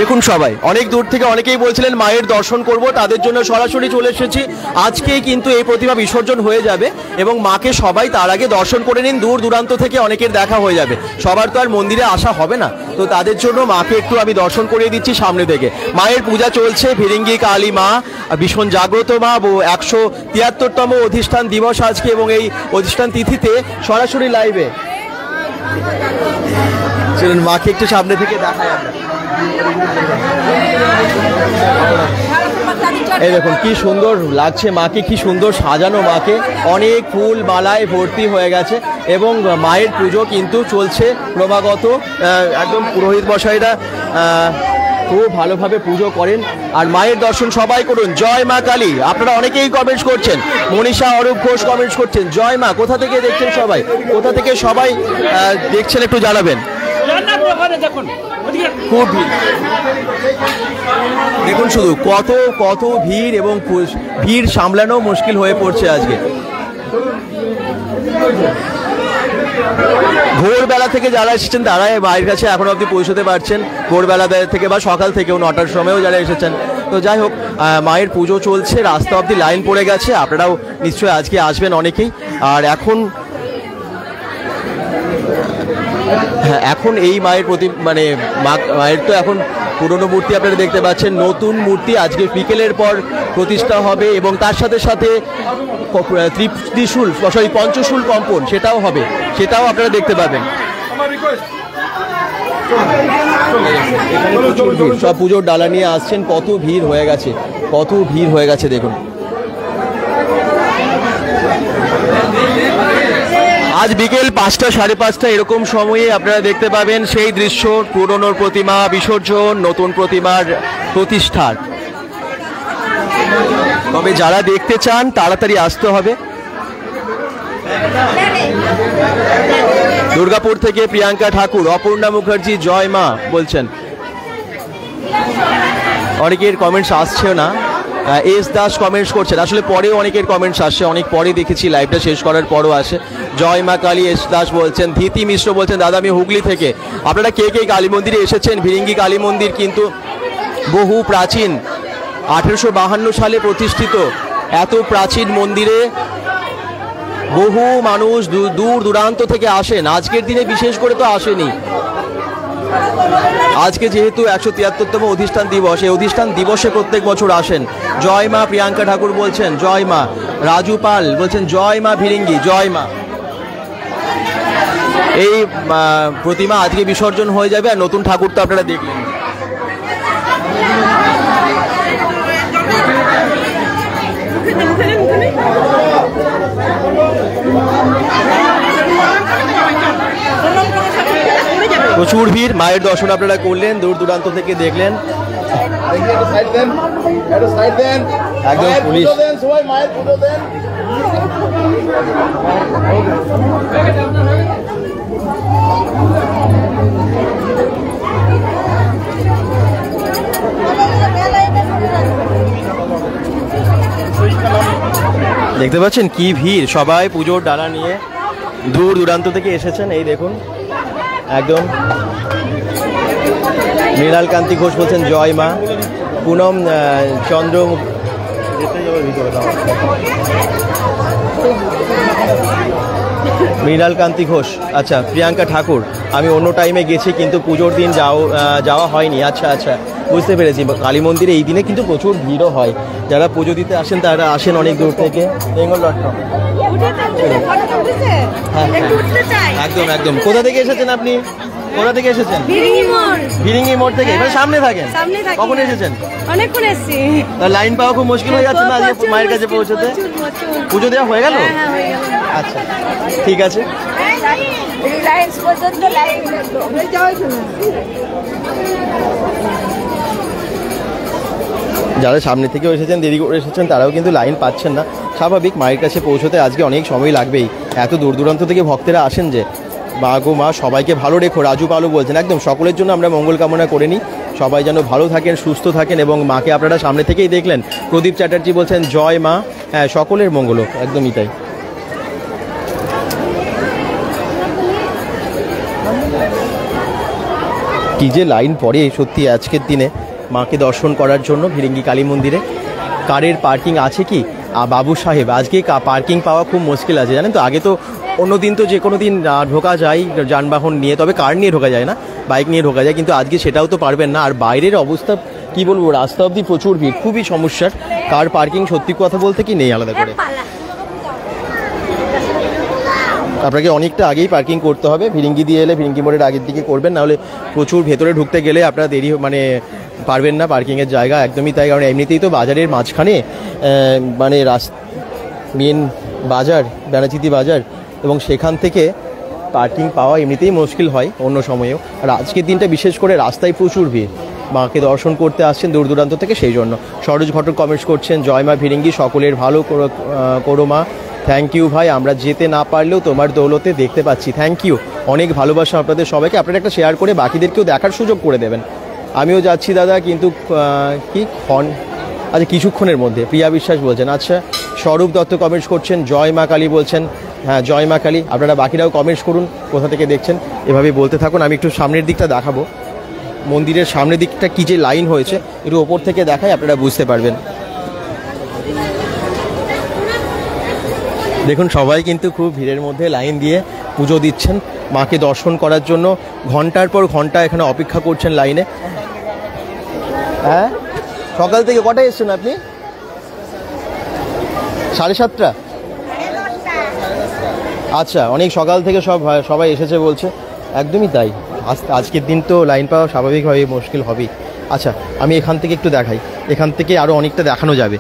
দেখুন সবাই অনেক দূর থেকে অনেকেই বলছিলেন মায়ের দর্শন করব, তাদের জন্য সরাসরি চলে এসেছি। আজকেই কিন্তু এই প্রতিমা বিসর্জন হয়ে যাবে এবং মাকে সবাই তার আগে দর্শন করে নিন। দূর দূরান্ত থেকে অনেকের দেখা হয়ে যাবে, সবার তো আর মন্দিরে আসা হবে না, তো তাদের জন্য মাকে একটু আমি দর্শন করিয়ে দিচ্ছি সামনে থেকে। মায়ের পূজা চলছে, ভিরিঙ্গি কালী মা, ভীষণ জাগ্রত মা, 173তম অধিষ্ঠান দিবস আজকে, এবং এই অধিষ্ঠান তিথিতে সরাসরি লাইভে। চলুন মাকে একটু সামনে থেকে দেখাই আমরা। এই দেখুন কি সুন্দর লাগছে মাকে, কি সুন্দর সাজানো মাকে, অনেক ফুল মালায় ভর্তি হয়ে গেছে এবং মায়ের পুজো কিন্তু চলছে ক্রমাগত। একদম পুরোহিত মশাইরা খুব ভালোভাবে পুজো করেন। আর মায়ের দর্শন সবাই করুন। জয় মা কালী। আপনারা অনেকেই কমেন্টস করছেন, মনীষা অরূপ ঘোষ কমেন্টস করছেন জয় মা। কোথা থেকে দেখছেন সবাই, কোথা থেকে সবাই দেখছেন একটু জানাবেন। খুব ভিড় দেখুন, শুধু কত কত ভিড়, এবং ভিড় সামলানো মুশকিল হয়ে পড়ছে আজকে। ভোরবেলা থেকে যারা এসেছেন তারা মায়ের কাছে এখনো অবধি পৌঁছতে পারছেন, ভোরবেলা থেকে বা সকাল থেকেও 9টার সময়ও যারা এসেছেন। তো যাই হোক, মায়ের পুজো চলছে, রাস্তা অবধি লাইন পড়ে গেছে। আপনারাও নিশ্চয়ই আজকে আসবেন অনেকেই। আর এখন এই মায়ের প্রতি মানে মায়ের তো এখন পুরনো মূর্তি আপনারা দেখতে পাচ্ছেন, নতুন মূর্তি আজকে বিকেলের পর প্রতিষ্ঠা হবে এবং তার সাথে সাথে পঞ্চশূল কম্পন সেটাও হবে, সেটাও আপনারা দেখতে পাবেন। সব পুজোর ডালা নিয়ে আসছেন, কত ভিড় হয়ে গেছে, কত ভিড় হয়ে গেছে দেখুন। আজ বিকেল 5টা 5:30 এরকম সময়ে আপনারা দেখতে পাবেন সেই দৃশ্য, পুরনো প্রতিমা বিসর্জন, নতুন প্রতিমার প্রতিষ্ঠার। তবে যারা দেখতে চান তাড়াতাড়ি আসতে হবে। দুর্গাপুর থেকে প্রিয়াঙ্কা ঠাকুর, অপর্ণা মুখার্জি জয় মা বলছেন। অনেকের কমেন্টস আসছেও না। এস দাস কমেন্টস করছেন, আসলে পরেও অনেকের কমেন্টস আসছে, অনেক পরে দেখেছি, লাইভটা শেষ করার পরও আসে। জয় মা কালী এস দাস বলছেন। ধীতি মিশ্র বলছেন দাদা আমি হুগলি থেকে। আপনারা কে কে কালী মন্দিরে এসেছেন? ভিরিঙ্গি কালী মন্দির কিন্তু বহু প্রাচীন, 1852 সালে প্রতিষ্ঠিত। এত প্রাচীন মন্দিরে বহু মানুষ দূর দূরান্ত থেকে আসেন। আজকের দিনে বিশেষ করে তো আসেনি। আজকে যেহেতু 173তম অধিষ্ঠান দিবস, এই অধিষ্ঠান দিবসে প্রত্যেক বছর আসেন। জয় মা প্রিয়াঙ্কা ঠাকুর বলছেন জয় মা। রাজু পাল বলছেন জয় মা ভিরিঙ্গি জয় মা। এই প্রতিমা আজকে বিসর্জন হয়ে যাবে, আর নতুন ঠাকুর তো আপনারা দেখলেন। প্রচুর ভিড়, মায়ের দর্শন আপনারা করলেন, দূর দূরান্ত থেকে দেখলেন। একদম পুলিশ। দেখতে পাচ্ছেন কি ভিড়, সবাই পুজোর ডালা নিয়ে দূর দূরান্ত থেকে এসেছেন। এই দেখুন একদম। মৃণাল কান্তি ঘোষ বলছেন জয় মা। পুনম চন্দ্র মৃণাল কান্তি ঘোষ, আচ্ছা প্রিয়াঙ্কা ঠাকুর। আমি অন্য টাইমে গেছি কিন্তু পুজোর দিন যাওয়া হয়নি। আচ্ছা আচ্ছা, বুঝতে পেরেছি। কালী মন্দিরে এই দিনে কিন্তু প্রচুর ভিড়ও হয়। যারা পুজো দিতে আসেন তারা আসেন অনেক দূর থেকে। বেঙ্গল.com। হ্যাঁ একদম একদম। কোথা থেকে এসেছেন আপনি? কোথা থেকে এসেছেন? ভিরিঙ্গি মোড় থেকে। এবার সামনে থাকেন? কখন এসেছেন? অনেকক্ষণ এসেছি। লাইন পাওয়া খুব মুশকিল হয়ে যাচ্ছে না আজকে মায়ের কাছে পৌঁছতে? পুজো দেওয়া হয়ে গেল? আচ্ছা ঠিক আছে। যারা সামনে থেকেও এসেছেন, দেরি করে এসেছেন, তারাও কিন্তু লাইন পাচ্ছেন না। স্বাভাবিক, মায়ের কাছে পৌঁছতে আজকে অনেক সময় লাগবেই। এত দূর দূরান্ত থেকে ভক্তেরা আসেন যে। মা গো মা সবাইকে ভালো রেখো, রাজু পালু বলছেন। একদম সকলের জন্য আমরা মঙ্গল কামনা করে নিই, সবাই যেন ভালো থাকেন, সুস্থ থাকেন। এবং মাকে আপনারা সামনে থেকেই দেখলেন। প্রদীপ চ্যাটার্জি বলছেন জয় মা। হ্যাঁ, সকলের মঙ্গল হোক, একদমই তাই। কি যে লাইন পড়ে সত্যি আজকের দিনে মাকে দর্শন করার জন্য ভিরিঙ্গি কালী মন্দিরে। কারের পার্কিং আছে কি বাবু সাহেব? আজকে পার্কিং পাওয়া খুব মুশকিল আছে, জানেন তো। আগে তো অন্য দিন তো যে কোনো দিন ঢোকা যায় যানবাহন নিয়ে, তবে কার নিয়ে ঢোকা যায় না, বাইক নিয়ে ঢোকা যায়। কিন্তু আজকে সেটাও তো পারবেন না। আর বাইরের অবস্থা কি বলবো, রাস্তা অবধি প্রচুর ভিড়, খুবই সমস্যার। কার পার্কিং সত্যি কথা বলতে কি নেই আলাদা করে। আপনাকে অনেকটা আগেই পার্কিং করতে হবে। ভিরিঙ্গি দিয়ে এলে ভিরিঙ্গি মোড়ের আগের দিকে করবেন, নাহলে প্রচুর ভেতরে ঢুকতে গেলে আপনারা দেরি পারবেন না পার্কিংয়ের জায়গা। একদমই তাই, কারণ এমনিতেই তো বাজারের মাঝখানে মেন বাজার ব্যানাচিতি বাজার, এবং সেখান থেকে পার্কিং পাওয়া এমনিতেই মুশকিল হয় অন্য সময়েও। আর আজকের দিনটা বিশেষ করে রাস্তায় প্রচুর ভিড়, মাকে দর্শন করতে আসছেন দূর দূরান্ত থেকে, সেই জন্য। সরোজ ঘটক কমেন্টস করছেন জয় মা ভিরিঙ্গি, সকলের ভালো করো মা। থ্যাংক ইউ ভাই, আমরা যেতে না পারলেও তোমার দৌলতে দেখতে পাচ্ছি। থ্যাংক ইউ, অনেক ভালোবাসা আপনাদের সবাইকে। আপনারা একটা শেয়ার করে বাকিদেরকেও দেখার সুযোগ করে দেবেন। আমিও যাচ্ছি দাদা, কিন্তু আচ্ছা কিছুক্ষণের মধ্যে। প্রিয়া বিশ্বাস বলছেন। আচ্ছা, স্বরূপ দত্ত কমেন্টস করছেন জয় মা কালী বলছেন। হ্যাঁ জয় মা কালী। আপনারা বাকিরাও কমেন্টস করুন কোথা থেকে দেখছেন, এভাবেই বলতে থাকুন। আমি একটু সামনের দিকটা দেখাবো, মন্দিরের সামনের দিকটা কি যে লাইন হয়েছে একটু ওপর থেকে দেখাই, আপনারা বুঝতে পারবেন। দেখুন সবাই কিন্তু খুব ভিড়ের মধ্যে লাইন দিয়ে পুজো দিচ্ছেন, মাকে দর্শন করার জন্য ঘন্টার পর ঘন্টা এখানে অপেক্ষা করছেন লাইনে। হ্যাঁ, সকাল থেকে কটায় এসছেন আপনি? 7:30। আচ্ছা, অনেক সকাল থেকে সবাই এসেছে বলছে। একদমই তাই, আজকের দিন তো লাইন পাওয়া স্বাভাবিকভাবে মুশকিল হবেই। আচ্ছা, আমি এখান থেকে একটু দেখাই, এখান থেকে আরও অনেকটা দেখানো যাবে।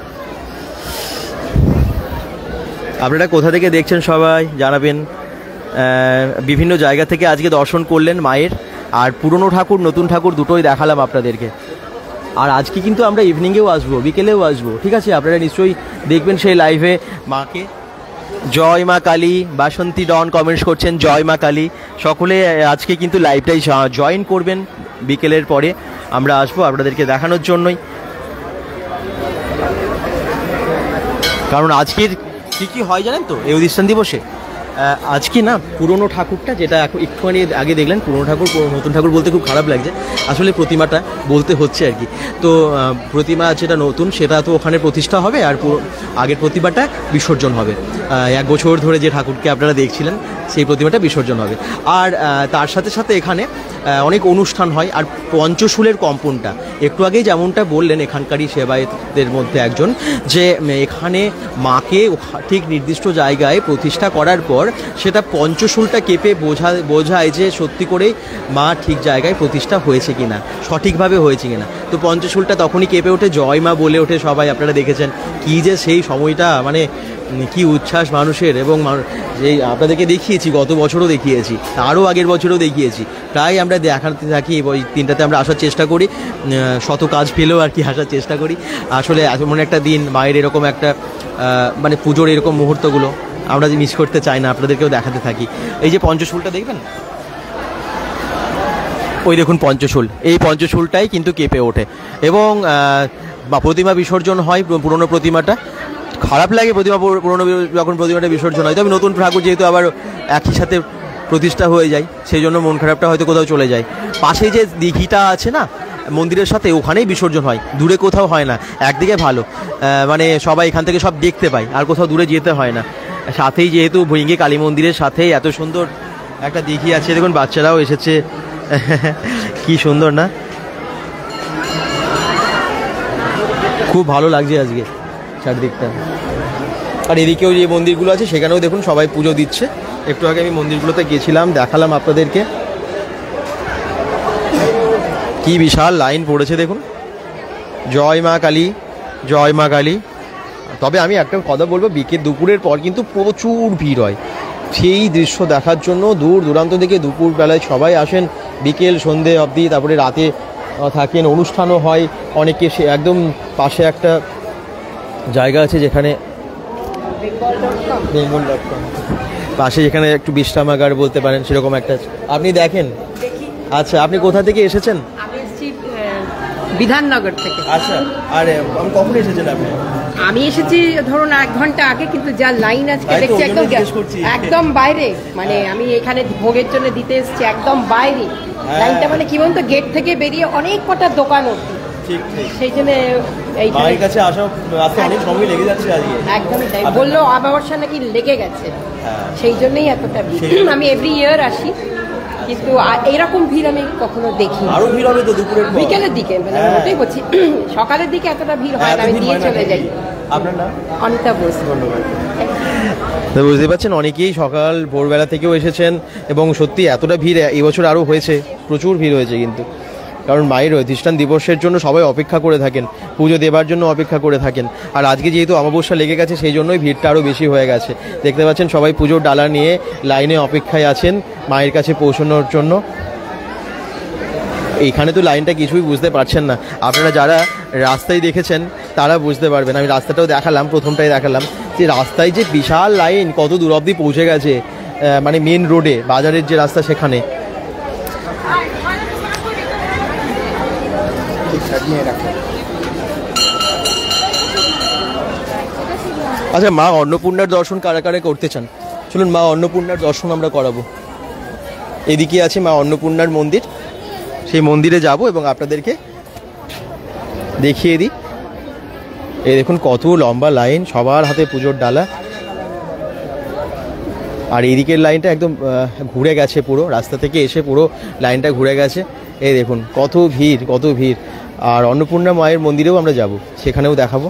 আপনারা কোথা থেকে দেখছেন সবাই জানাবেন। বিভিন্ন জায়গা থেকে আজকে দর্শন করলেন মায়ের, আর পুরনো ঠাকুর নতুন ঠাকুর দুটোই দেখালাম আপনাদেরকে। আর আজকে কিন্তু আমরা ইভিনিংয়েও আসবো, বিকেলেও আসবো, ঠিক আছে? আপনারা নিশ্চয়ই দেখবেন সেই লাইভে মাকে। জয় মা কালী, বাসন্তী ডন কমেন্টস করছেন জয় মা কালী। সকলে আজকে কিন্তু লাইভটাই জয়েন করবেন, বিকেলের পরে আমরা আসবো আপনাদেরকে দেখানোর জন্যই। কারণ আজকের কী হয় জানেন তো এই অধিষ্ঠান দিবসে? আজকে না পুরনো ঠাকুরটা, যেটা একটুখানি আগে দেখলেন পুরনো ঠাকুর, নতুন ঠাকুর বলতে খুব খারাপ লাগছে, আসলে প্রতিমাটা বলতে হচ্ছে আর কি। তো প্রতিমা যেটা নতুন সেটা তো ওখানে প্রতিষ্ঠা হবে, আর আগের প্রতিমাটা বিসর্জন হবে। 1 বছর ধরে যে ঠাকুরকে আপনারা দেখছিলেন সেই প্রতিমাটা বিসর্জন হবে। আর তার সাথে সাথে এখানে অনেক অনুষ্ঠান হয়। আর পঞ্চশূলের কম্পনটা একটু আগেই যেমনটা বললেন এখানকারই সেবায়েতদের মধ্যে একজন, যে এখানে মাকে ঠিক নির্দিষ্ট জায়গায় প্রতিষ্ঠা করার পর সেটা পঞ্চশূলটা কেঁপে বোঝায় যে সত্যি করেই মা ঠিক জায়গায় প্রতিষ্ঠা হয়েছে কিনা, সঠিকভাবে হয়েছে কিনা। তো পঞ্চশূলটা তখনই কেঁপে ওঠে, জয় মা বলে ওঠে সবাই, আপনারা দেখেছেন কি যে সেই সময়টা, মানে কি উচ্ছ্বাস মানুষের। এবং এই আপনাদেরকে দেখিয়েছি, গত বছরও দেখিয়েছি, তারও আগের বছরও দেখিয়েছি, প্রায় আমরা দেখাতে থাকি। ওই 3টাতে আমরা আসার চেষ্টা করি, শত কাজ পেলেও আর কি আসার চেষ্টা করি। আসলে এমন একটা দিন, মায়ের এরকম একটা মানে পুজোর এরকম মুহূর্তগুলো আমরা যে মিস করতে চাই না, আপনাদেরকেও দেখাতে থাকি। এই যে পঞ্চশূলটা দেখবেন, ওই দেখুন পঞ্চশূল, এই পঞ্চশূলটাই কিন্তু কেঁপে ওঠে। এবং প্রতিমা বিসর্জন হয়, পুরনো প্রতিমাটা খারাপ লাগে, পুরনো যখন প্রতিমাটা বিসর্জন হয়। তবে নতুন ঠাকুর যেহেতু আবার একই সাথে প্রতিষ্ঠা হয়ে যায়, সেই জন্য মন খারাপটা হয়তো কোথাও চলে যায়। পাশে যে দিঘিটা আছে না মন্দিরের সাথে, ওখানেই বিসর্জন হয়, দূরে কোথাও হয় না। একদিকে ভালো, মানে সবাই এখান থেকে সব দেখতে পায়, আর কোথাও দূরে যেতে হয় না। সাথেই যেহেতু ভুইঙ্গি কালী মন্দিরের সাথেই এত সুন্দর একটা দিঘি আছে, দেখুন বাচ্চারাও এসেছে, কি সুন্দর না, খুব ভালো লাগছে আজকে চারদিকটা। আর এদিকেও যে মন্দিরগুলো আছে সেখানেও দেখুন সবাই পুজো দিচ্ছে। একটু আগে আমি মন্দিরগুলোতে গেছিলাম, দেখালাম আপনাদেরকে, কি বিশাল লাইন পড়েছে দেখুন। জয় মা কালী, জয় মা কালী। তবে আমি একটা কথা বলবো, দুপুরের পর কিন্তু প্রচুর ভিড় হয় সেই দৃশ্য দেখার জন্য। দূর দূরান্ত থেকে দুপুরবেলায় সবাই আসেন, বিকেল সন্ধে অবধি, তারপরে রাতে থাকেন, অনুষ্ঠানও হয় অনেকে। সে একদম পাশে একটা জায়গা আছে যেখানে bengal.com পাশে, যেখানে একটু বিশ্রামাগার বলতে পারেন, সেরকম একটা আপনি দেখেন। আচ্ছা, আপনি কোথা থেকে এসেছেন? আমি এসেছি বিধাননগর থেকে। আচ্ছা, আর কখন এসেছেন আপনি? আমি এসেছি ধরুন 1 ঘন্টা আগে, কিন্তু যা লাইন আজকে দেখছি একদম বাইরে, মানে আমি এখানে ভোগের জন্য দিতে এসেছি, একদম বাইরে লাইনটা, মানে কি বলতো, গেট থেকে বেরিয়ে অনেক কটা দোকান অবধি। সেই জন্য মায়ের কাছে আসা অনেক সময় লেগে যাচ্ছে আজকে। একদমই তাই বললো, অমাবস্যা নাকি লেগে গেছে, সেই জন্যই এতটা ভিড়। আমি এভরি ইয়ার আসি, কিন্তু এইরকম ভিড় আমি কখনো দেখি। আরো ভিড় হবে তো দুপুরের পর, বিকেলের দিকে, মানে ওটাই বলছি, সকালের দিকে এতটা ভিড় হয় না, আমি দিয়ে চলে যাই। আপনার নাম? অনিতা বোস। ধন্যবাদ। তো বুঝতে পারছেন, অনেকেই সকাল ভোরবেলা থেকেও এসেছেন, এবং সত্যি এতটা ভিড় এবছর আরও হয়েছে, প্রচুর ভিড় হয়েছে কিন্তু। কারণ মায়ের অধিষ্ঠান দিবসের জন্য সবাই অপেক্ষা করে থাকেন, পুজো দেবার জন্য অপেক্ষা করে থাকেন। আর আজকে যেহেতু অমাবস্যা লেগে গেছে, সেই জন্যই ভিড়টা আরও বেশি হয়ে গেছে। দেখতে পাচ্ছেন সবাই পুজোর ডালা নিয়ে লাইনে অপেক্ষায় আছেন মায়ের কাছে পৌঁছানোর জন্য। এইখানে তো লাইনটা কিছুই বুঝতে পারছেন না, আপনারা যারা রাস্তায় দেখেছেন তারা বুঝতে পারবেন। আমি রাস্তাটাও দেখালাম, প্রথমটাই দেখালাম, যে রাস্তায় যে বিশাল লাইন কত দূর অবধি পৌঁছে গেছে, মানে মেন রোডে, বাজারের যে রাস্তা সেখানে। আচ্ছা, মা অন্নপূর্ণার দর্শন কারা কারা করতে চান? চলুন মা অন্নপূর্ণার দর্শন আমরা করাবো। এদিকে আছে মা অন্নপূর্ণার মন্দির, সেই মন্দিরে যাব এবং আপনাদেরকে দেখিয়ে দিই। এই দেখুন কত লম্বা লাইন, সবার হাতে পুজোর ডালা। আর এইদিকের লাইনটা একদম ঘুরে গেছে, পুরো রাস্তা থেকে এসে পুরো লাইনটা ঘুরে গেছে। এই দেখুন কত ভিড়, কত ভিড়। আর অন্নপূর্ণা মায়ের মন্দিরেও আমরা যাব, সেখানেও দেখাবো।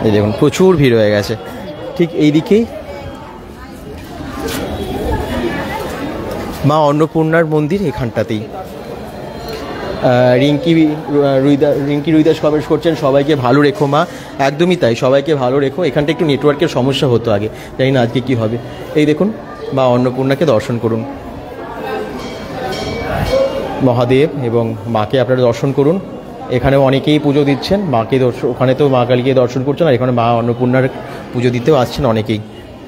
এই দেখুন প্রচুর ভিড় হয়ে গেছে। ঠিক এই দিকেই মা অন্নপূর্ণার মন্দির, এখানটাতেই। রিঙ্কি রুইদাস কমেন্ট করছেন, সবাইকে ভালো রেখো মা। একদমই তাই, সবাইকে ভালো রেখো। এখানটা একটু নেটওয়ার্কের সমস্যা হতো আগে, জানি না আজকে কী হবে। এই দেখুন মা অন্নপূর্ণাকে দর্শন করুন। মহাদেব এবং মাকে আপনারা দর্শন করুন। এখানেও অনেকেই পুজো দিচ্ছেন মাকে, ওখানে তো মা কালীকে দর্শন করছেন, আর এখানে মা অন্নপূর্ণার পুজো দিতেও আসছেন অনেকেই।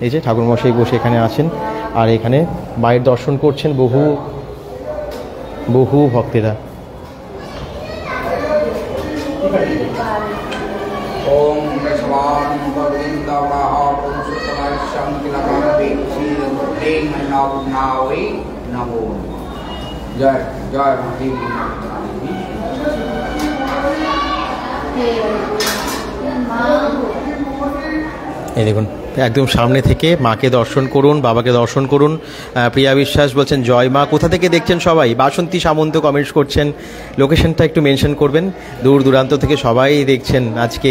এই যে ঠাকুরমশাই বসে এখানে আছেন, আর এখানে মায়ের দর্শন করছেন বহু বহু ভক্তেরা। ओम विश्वान गोविंदवराह पुरुषोत्तम शंकिलकांते श्रीरघुते नावे नमो। जय जय देवी। এই দেখুন একদম সামনে থেকে মাকে দর্শন করুন, বাবাকে দর্শন করুন। প্রিয়া বিশ্বাস বলছেন জয় মা। কোথা থেকে দেখছেন সবাই? বাসন্তী সামন্ত কমেন্টস করছেন, লোকেশনটা একটু মেনশন করবেন। দূর দূরান্ত থেকে সবাই দেখছেন আজকে,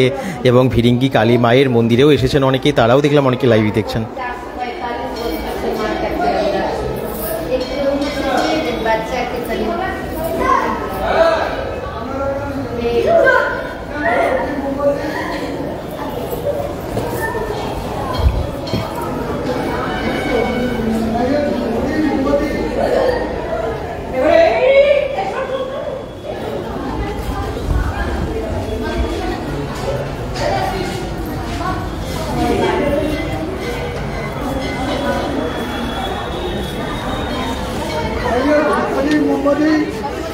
এবং ভিরিঙ্গি কালী মায়ের মন্দিরেও এসেছেন অনেকেই, তারাও দেখলাম অনেকে লাইভই দেখছেন।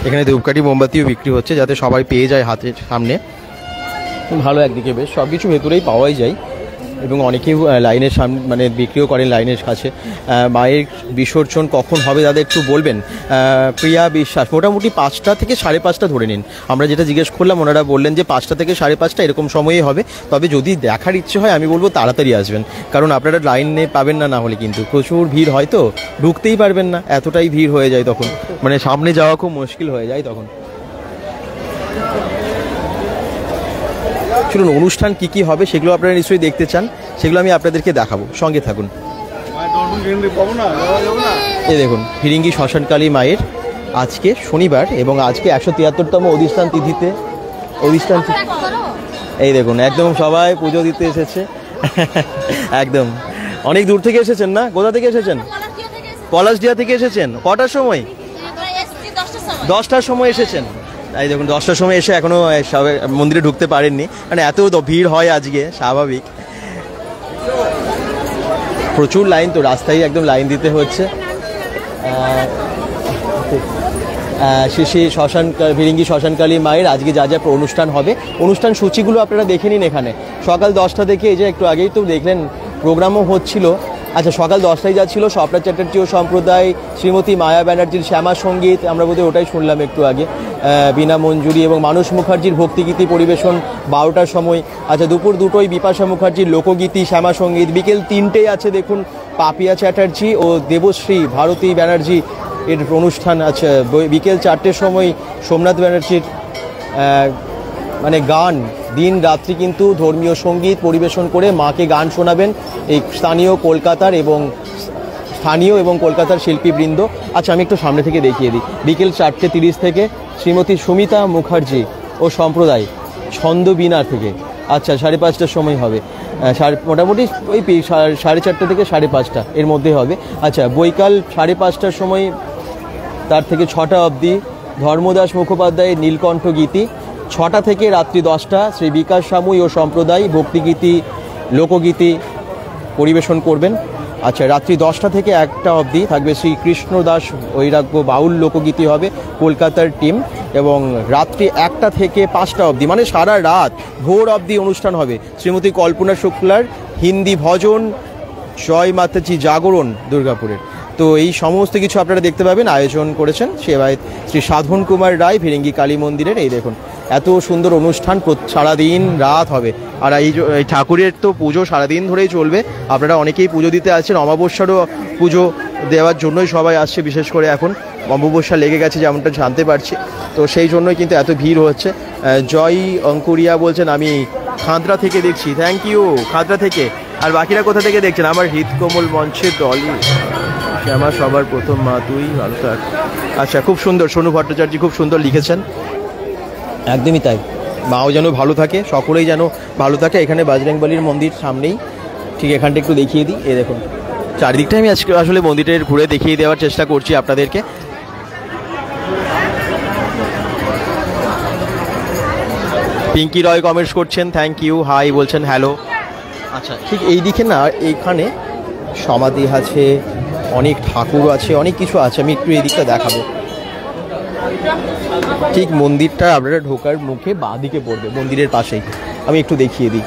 এখানে ধূপকাঠি মোমবাতিও বিক্রি হচ্ছে, যাতে সবাই পেয়ে যায় হাতের সামনে। ভালো একদিকে, বেশ সব কিছু ভেতরেই পাওয়াই যায়, এবং অনেকেই লাইনের সামনে মানে বিক্রিও করেন লাইনের কাছে। মায়ের বিসর্জন কখন হবে দাদা একটু বলবেন? প্রিয়া বিশ্বাস মোটামুটি 5টা থেকে 5:30 ধরে নিন। আমরা যেটা জিজ্ঞেস করলাম ওনারা বললেন যে 5টা থেকে 5:30 এরকম সময়ে হবে। তবে যদি দেখার ইচ্ছে হয় আমি বলবো তাড়াতাড়ি আসবেন, কারণ আপনারা লাইনে পাবেন না, না হলে কিন্তু প্রচুর ভিড় হয়, তো ঢুকতেই পারবেন না, এতটাই ভিড় হয়ে যায় তখন, মানে সামনে যাওয়া খুব মুশকিল হয়ে যায় তখন। চলুন অনুষ্ঠান কি কি হবে সেগুলো আপনারা নিশ্চয়ই দেখতে চান, সেগুলো আমি আপনাদেরকে দেখাবো, সঙ্গে থাকুন। এই দেখুন ফিরিঙ্গি শ্মশানকালী মায়ের আজকে শনিবার, এবং আজকে 173তম অধিষ্ঠান তিথিতে এই দেখুন একদম সবাই পুজো দিতে এসেছে। একদম অনেক দূর থেকে এসেছেন না? কোথা থেকে এসেছেন? পলাশডিহা থেকে এসেছেন। কটার সময়? 10টার সময় এসেছেন। এই দেখুন 10টার সময় এসে এখনো সবাই মন্দিরে ঢুকতে পারেননি, মানে এত ভিড় হয় আজকে, স্বাভাবিক। প্রচুর লাইন, তো রাস্তায় একদম লাইন দিতে হচ্ছে। ফিরিঙ্গি শ্মশানকালী মায়ের আজকে যা যা অনুষ্ঠান হবে, অনুষ্ঠান সূচিগুলো আপনারা দেখে নিন। এখানে সকাল 10টা থেকে, এই যে একটু আগেই তো দেখলেন প্রোগ্রামও হচ্ছিল। আচ্ছা, সকাল 10টায় যা ছিল স্বপ্না চ্যাটার্জি ও সম্প্রদায়, শ্রীমতী মায়া ব্যানার্জির শ্যামা সঙ্গীত, আমরা বোধহয় ওটাই শুনলাম একটু আগে, বীণা মঞ্জুরি এবং মানস মুখার্জির ভক্তিগীতি পরিবেশন 12টার সময়। আচ্ছা, দুপুর 2টোয় বিপাশা মুখার্জির লোকগীতি শ্যামা সঙ্গীত। বিকেল 3টেয় আছে দেখুন পাপিয়া চ্যাটার্জি ও দেবশ্রী ভারতী ব্যানার্জি এর অনুষ্ঠান আছে। বিকেল 4টের সময় সোমনাথ ব্যানার্জির মানে গান, দিন রাত্রি কিন্তু ধর্মীয় সঙ্গীত পরিবেশন করে মাকে গান শোনাবেন এই স্থানীয় কলকাতার শিল্পীবৃন্দ। আচ্ছা, আমি একটু সামনে থেকে দেখিয়ে দিই। বিকেল 4:30 থেকে শ্রীমতী সুমিতা মুখার্জি ও সম্প্রদায় ছন্দবীণা থেকে। আচ্ছা, 5:30টার সময় হবে। মোটামুটি ওই 4:30 থেকে 5:30 এর মধ্যে হবে। আচ্ছা, বৈকাল 5:30টার সময় তার থেকে 6টা অবধি ধর্মদাস মুখোপাধ্যায়ের নীলকণ্ঠ গীতি। 6টা থেকে রাত্রি 10টা শ্রী বিকাশ সামুই ও সম্প্রদায় ভক্তিগীতি লোকগীতি পরিবেশন করবেন। আচ্ছা, রাত্রি 10টা থেকে 1টা অবধি থাকবে শ্রী কৃষ্ণদাস বৈরাগ্য বাউল লোকগীতি হবে কলকাতার টিম, এবং রাত্রি 1টা থেকে 5টা অবধি মানে সারা রাত ভোর অবধি অনুষ্ঠান হবে শ্রীমতী কল্পনা শুক্লার হিন্দি ভজন জয় মাতাজি জাগরণ দুর্গাপুরের। তো এই সমস্ত কিছু আপনারা দেখতে পাবেন। আয়োজন করেছেন সেবায়ত শ্রী সাধন কুমার রায় ফিরিঙ্গি কালী মন্দিরের। এই দেখুন এত সুন্দর অনুষ্ঠান, সারাদিন রাত হবে। আর এই ঠাকুরের তো পুজো সারাদিন ধরেই চলবে। আপনারা অনেকেই পুজো দিতে আসছেন, অমাবস্যারও পুজো দেওয়ার জন্যই সবাই আসছে। বিশেষ করে এখন অমাবস্যা লেগে গেছে যেমনটা জানতে পারছি, তো সেই জন্যই কিন্তু এত ভিড় হচ্ছে। জয় অঙ্কুরিয়া বলছেন আমি খাঁদরা থেকে দেখছি। থ্যাংক ইউ খাঁদরা থেকে। আর বাকিরা কোথা থেকে দেখছেন? আমার হৃদকমল মঞ্চের দলই শ্যামা সবার প্রথম মা তুই ভালো থাক। আচ্ছা, খুব সুন্দর। সোনু ভট্টাচার্য খুব সুন্দর লিখেছেন। একদমই তাই, মাও যেন ভালো থাকে, সকলেই যেন ভালো থাকে। এখানে বজরংবলীর মন্দির সামনেই, ঠিক এখানটা একটু দেখিয়ে দিই। এই দেখুন চারিদিকটা আমি আজকে আসলে মন্দিরের ঘুরে দেখিয়ে দেওয়ার চেষ্টা করছি আপনাদেরকে। পিঙ্কি রয় কমেন্টস করছেন, থ্যাংক ইউ, হাই বলছেন, হ্যালো। আচ্ছা, ঠিক এই দিকে না এইখানে সমাধি আছে, অনেক ঠাকুর আছে, অনেক কিছু আছে। আমি একটু এই দিকটা দেখাবো। ঠিক মন্দিরটা আপনারা ঢোকার মুখে বাঁ দিকে পড়বে, মন্দিরের পাশেই। আমি একটু দেখিয়ে দিই।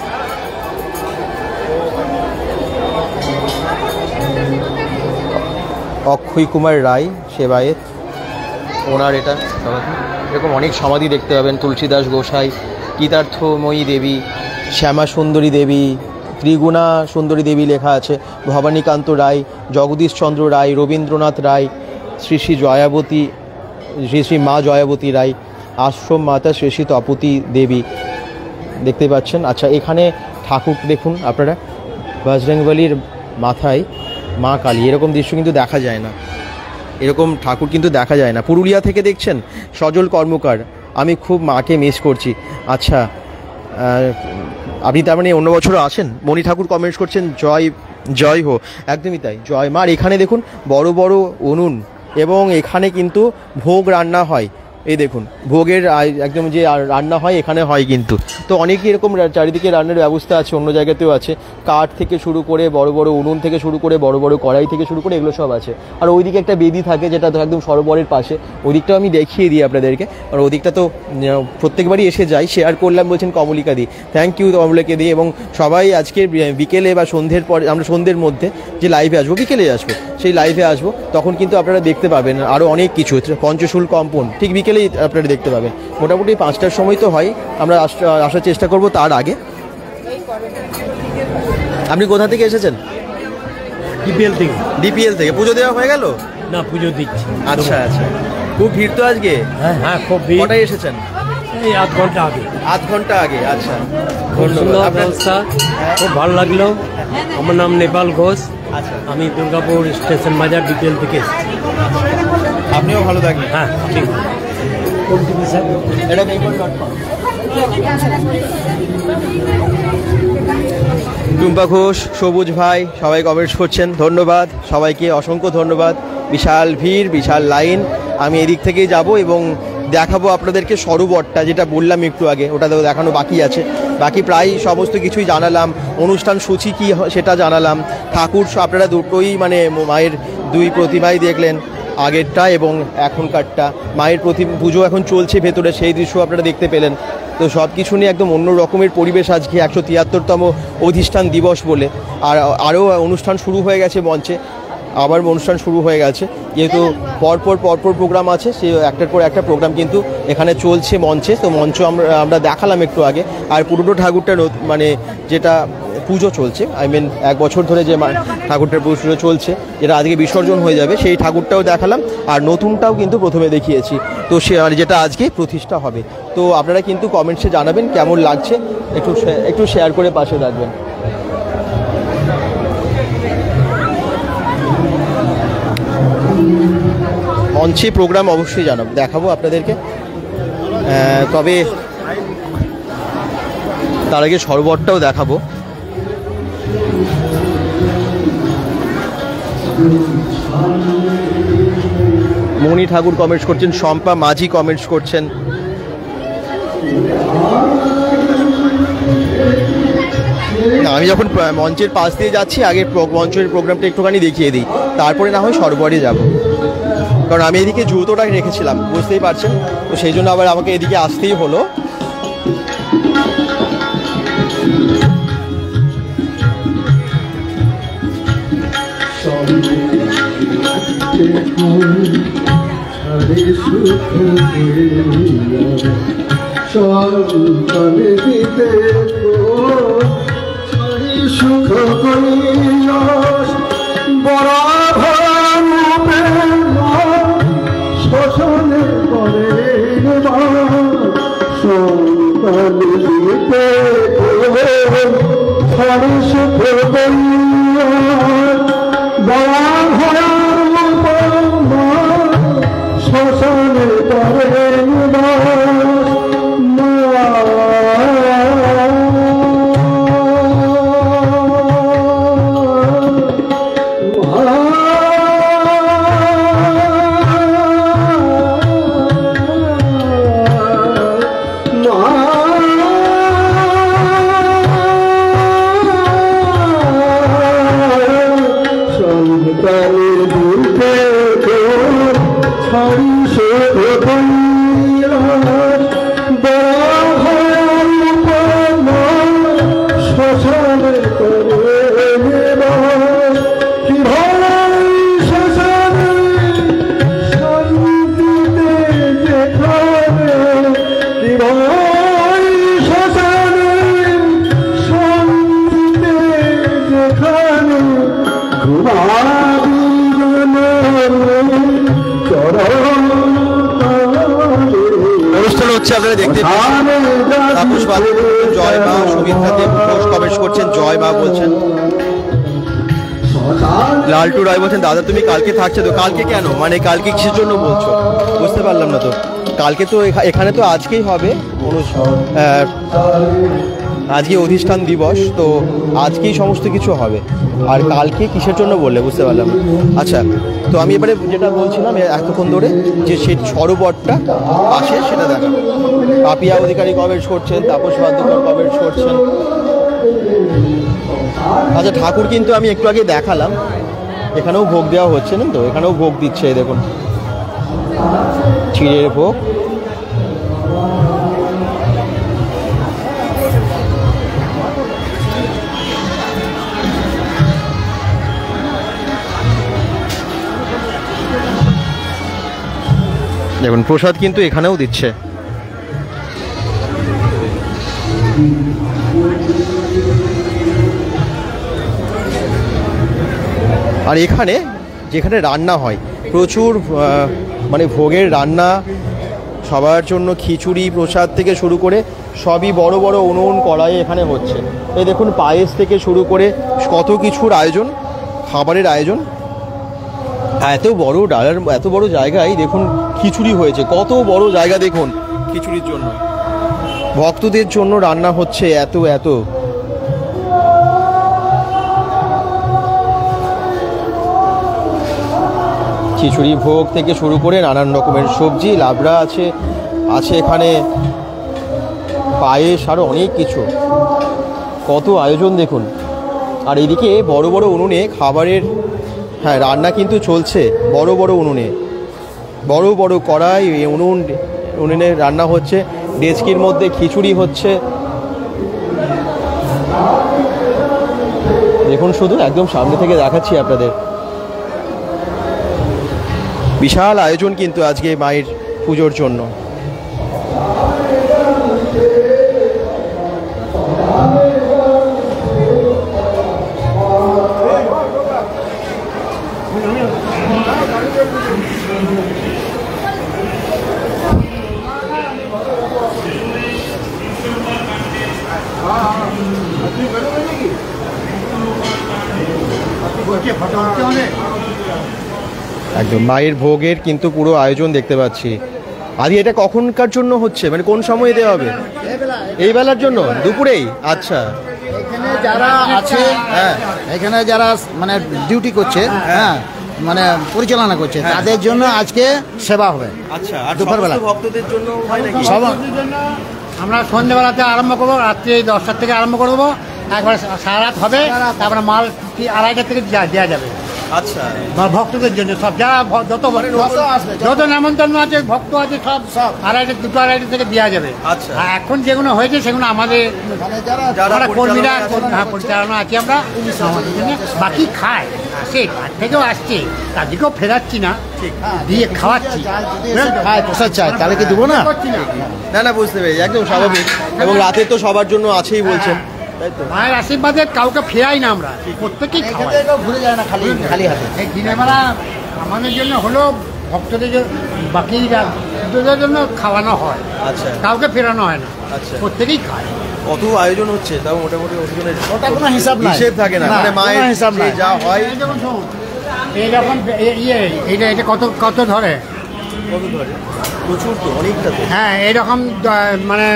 অক্ষয় কুমার রায় সেবায়েত, ওনার এটা এরকম অনেক সমাধি দেখতে পাবেন। তুলসীদাস গোসাই, গীতার্থময়ী দেবী, শ্যামা সুন্দরী দেবী, ত্রিগুণা সুন্দরী দেবী লেখা আছে, ভবানীকান্ত রায়, জগদীশচন্দ্র রায়, রবীন্দ্রনাথ রায়, শ্রী শ্রী জয়াবতী, শ্রী শ্রী মা জয়াবতী রায়, আশ্রম মাতা শ্রী শ্রী তপতী দেবী দেখতে পাচ্ছেন। আচ্ছা, এখানে ঠাকুর দেখুন আপনারা, বজরংবলীর মাথায় মা কালী, এরকম দৃশ্য কিন্তু দেখা যায় না, এরকম ঠাকুর কিন্তু দেখা যায় না। পুরুলিয়া থেকে দেখছেন সজল কর্মকার, আমি খুব মাকে মিস করছি। আচ্ছা, আপনি তার মানে অন্য বছরও আসেন? মণি ঠাকুর কমেন্টস করছেন, জয় জয় হো। একদমই তাই, জয় মার। এখানে দেখুন বড় বড় উনুন, এবং এখানে কিন্তু ভোগ রান্না হয়। এই দেখুন ভোগের একদম যে রান্না হয় এখানে হয় কিন্তু। তো অনেকই এরকম চারিদিকে রান্নার ব্যবস্থা আছে, অন্য জায়গাতেও আছে। কাঠ থেকে শুরু করে বড় বড় উনুন থেকে শুরু করে বড় বড় কড়াই থেকে শুরু করে এগুলো সব আছে। আর ওইদিকে একটা বেদি থাকে যেটা তো একদম সরোবরের পাশে, ওই দিকটাও আমি দেখিয়ে দিই আপনাদেরকে। আর ওই দিকটা তো প্রত্যেকবারই এসে যাই, শেয়ার করলাম বলছেন কমলিকা দি, থ্যাংক ইউ কমলিকা দি। এবং সবাই আজকে বিকেলে বা সন্ধ্যের পরে, আমরা সন্ধ্যের মধ্যে যে লাইভে আসবো, বিকেলে আসবো, সেই লাইভে আসবো, তখন কিন্তু আপনারা দেখতে পাবেন আরও অনেক কিছু। পঞ্চশুল কম্পন ঠিক বিকেলেই আপনারা দেখতে পাবেন। মোটামুটি 5টার সময় তো হয়, আমরা আসার চেষ্টা করব তার আগে। আপনি কোথা থেকে এসেছেন? ডিপিএল থেকে। ডিপিএল থেকে। পুজো দেওয়া হয়ে গেল? না, পুজো দিচ্ছি। আচ্ছা আচ্ছা, খুব ভিড় তো আজকে? হ্যাঁ হ্যাঁ, খুব ভিড়। কটায় এসেছেন? এই আধ ঘন্টা আগে। আধ ঘন্টা আগে? আচ্ছা, খুব সুন্দর ব্যবস্থা, খুব ভালো লাগলো। আমার নাম নেপাল ঘোষ। আচ্ছা, আমি দুর্গাপুর স্টেশন বাজার ডিপিএল থেকে এসেছি। আপনিও ভালো থাকবেন। হ্যাঁ, ঠিক। এটা bengal.com। টুম্পা ঘোষ, সবুজ ভাই সবাই কমেন্টস করছেন, ধন্যবাদ সবাইকে, অসংখ্য ধন্যবাদ। বিশাল ভিড়, বিশাল লাইন। আমি এদিক থেকেই যাব এবং দেখাবো আপনাদেরকে সরোবরটা, যেটা বললাম একটু আগে, ওটা তো দেখানো বাকি আছে। বাকি প্রায় সমস্ত কিছুই জানালাম, অনুষ্ঠান সূচি কী সেটা জানালাম। ঠাকুর আপনারা দুটোই মানে মায়ের দুই প্রতিমাই দেখলেন, আগেরটা এবং এখনকারটা। মায়ের পুজো এখন চলছে ভেতরে, সেই দৃশ্য আপনারা দেখতে পেলেন। তো সব কিছু নিয়ে একদম অন্য রকমের পরিবেশ আজকে 173তম অধিষ্ঠান দিবস বলে। আর আরও অনুষ্ঠান শুরু হয়ে গেছে মঞ্চে, আবার অনুষ্ঠান শুরু হয়ে গেছে, যেহেতু পরপর প্রোগ্রাম আছে, সে একটার পর একটা প্রোগ্রাম কিন্তু এখানে চলছে মঞ্চে। তো মঞ্চ আমরা দেখালাম একটু আগে। আর পুরনো ঠাকুরটা মানে যেটা পুজো চলছে, এক বছর ধরে যে ঠাকুরটার পুজো চলছে, যেটা আজকে বিসর্জন হয়ে যাবে, সেই ঠাকুরটাও দেখালাম। আর নতুনটাও কিন্তু প্রথমে দেখিয়েছি, তো যেটা আজকে প্রতিষ্ঠা হবে। তো আপনারা কিন্তু কমেন্টসে জানাবেন কেমন লাগছে, একটু শেয়ার করে পাশে রাখবেন। মঞ্চে প্রোগ্রাম অবশ্যই দেখাবো আপনাদেরকে। তবে তার আগে সরোবরটাও দেখাবো। মণি ঠাকুর কমেন্টস করছেন, শম্পা মাঝি কমেন্টস করছেন। না, আমি যখন মঞ্চের পাশ দিয়ে যাচ্ছি, আগে মঞ্চের প্রোগ্রামটা একটুখানি দেখিয়ে দিই, তারপরে না হয় সরোবরে যাব। কারণ আমি এদিকে জুতোটা রেখেছিলাম, বুঝতেই পারছেন, তো সেই জন্য আবার আমাকে এদিকে আসতেই হলো। সুখ বড় শোষণের পরে সুখ শোষণের পরে হচ্ছে আপনারা দেখতে পাচ্ছেন। তাপস বাবু জয় মা, সুমিত্রা দেব ঘোষ কমেন্টস করছেন জয় মা বলছেন। লালটু রায় বলছেন দাদা তুমি কালকে থাকছে তো? কালকে কেন, মানে কালকে কিসের জন্য বলছো বুঝতে পারলাম না তো। কালকে তো এখানে তো আজকেই হবে আজকে অধিষ্ঠান দিবস, তো আজকেই সমস্ত কিছু হবে। আর কালকে কিসের জন্য বললে বুঝতে পারলাম না। আচ্ছা, তো আমি এবারে যেটা বলছিলাম এতক্ষণ ধরে যে সেই সরোবরটা আসে সেটা দেখা। পাপিয়া অধিকারী কমেন্টস করছেন, তাপস বাদ্যকর কমেন্টস করছেন। আচ্ছা, ঠাকুর কিন্তু আমি একটু আগে দেখালাম, এখানেও ভোগ দেওয়া হচ্ছে না তো, এখানেও ভোগ দিচ্ছে দেখুন, ক্ষীরের ভোগ। দেখুন প্রসাদ কিন্তু এখানেও দিচ্ছে। আর এখানে যেখানে রান্না হয় প্রচুর মানে ভোগের রান্না, সবার জন্য খিচুড়ি প্রসাদ থেকে শুরু করে সবই বড় বড় উনুন কড়াই এখানে হচ্ছে। এই দেখুন পায়েস থেকে শুরু করে কত কিছুর আয়োজন, খাবারের আয়োজন। এত বড় ডালার এত বড় জায়গায় দেখুন খিচুড়ি হয়েছে, কত বড় জায়গা দেখুন খিচুড়ির জন্য, ভক্তদের জন্য রান্না হচ্ছে এত এত। খিচুড়ি ভোগ থেকে শুরু করে নানান রকমের সবজি, লাবড়া আছে এখানে, পায়েস, আরও অনেক কিছু, কত আয়োজন দেখুন। আর এদিকে বড় বড় উনুনে খাবারের রান্না কিন্তু চলছে, বড় বড় উনুনে, বড় বড় কড়াই উনুনে রান্না হচ্ছে। ডেচকির মধ্যে খিচুড়ি হচ্ছে দেখুন, শুধু একদম সামনে থেকে দেখাচ্ছি আপনাদের। বিশাল আয়োজন কিন্তু আজকে মায়ের পুজোর জন্য। একদম মায়ের ভোগের কিন্তু পুরো আয়োজন দেখতে পাচ্ছি। আদি এটা কখনকার জন্য হচ্ছে, মানে কোন সময়ে দেওয়া হবে? এই বেলার জন্য, দুপুরেই? আচ্ছা, এখানে যারা আছে, এখানে যারা মানে ডিউটি করছে, হ্যাঁ মানে পরিচালনা করছে, তাদের জন্য আজকে সেবা হবে। আচ্ছা, আর দুপুরবেলা ভক্তদের জন্য হয় নাকি? আমরা সন্ধ্যেবেলাতে আরম্ভ করবো, রাত্রি 10টার থেকে আরম্ভ করবো, একবার সারা রাত হবে, তারপরে মাল 2:30 থেকে দেওয়া যাবে। আচ্ছা, ভক্তদের জন্য সব যারা যত নেমন্তন্ন আছে, ভক্ত আছে, সব 2:30 থেকে দেওয়া যাবে। আচ্ছা, এখন যেগুলো হয়েছে সেগুলো আমাদের যারা কর্মীরা পরিচালনা আছে, আমরা আমাদের জন্য বাকি খায়, আসে তার থেকেও আসছে, তাদেরকেও ফেরাচ্ছি না, দিয়ে খাওয়াচ্ছি। প্রসাদ চাই তাহলে কি দেবো না? না বুঝতে পেরেছি, একদম স্বাভাবিক। এবং রাতে তো সবার জন্য আছেই বলছেন, মায়ের আশীর্বাদে কাউকে ফেরাই না, আমরা প্রত্যেকেই ঘুরে যায় না খালি খালি হাতে। এই দিনের বেলা আমাদের জন্য হলো ভক্তদের বাকি জন্য খাওয়ানো হয়। আচ্ছা, কাউকে ফেরানো হয় না। আচ্ছা, প্রত্যেকেই খায়। কত আয়োজন হচ্ছে তাও মোটামুটি ওটা কোনো হিসাব নাই, হিসেব থাকে না, মানে মায়ের হিসাব নাই যা হয়। যেমন শোন, এইরকম এটা কত ধরে, প্রচুর তো, অনেকটা তো। হ্যাঁ এইরকম মানে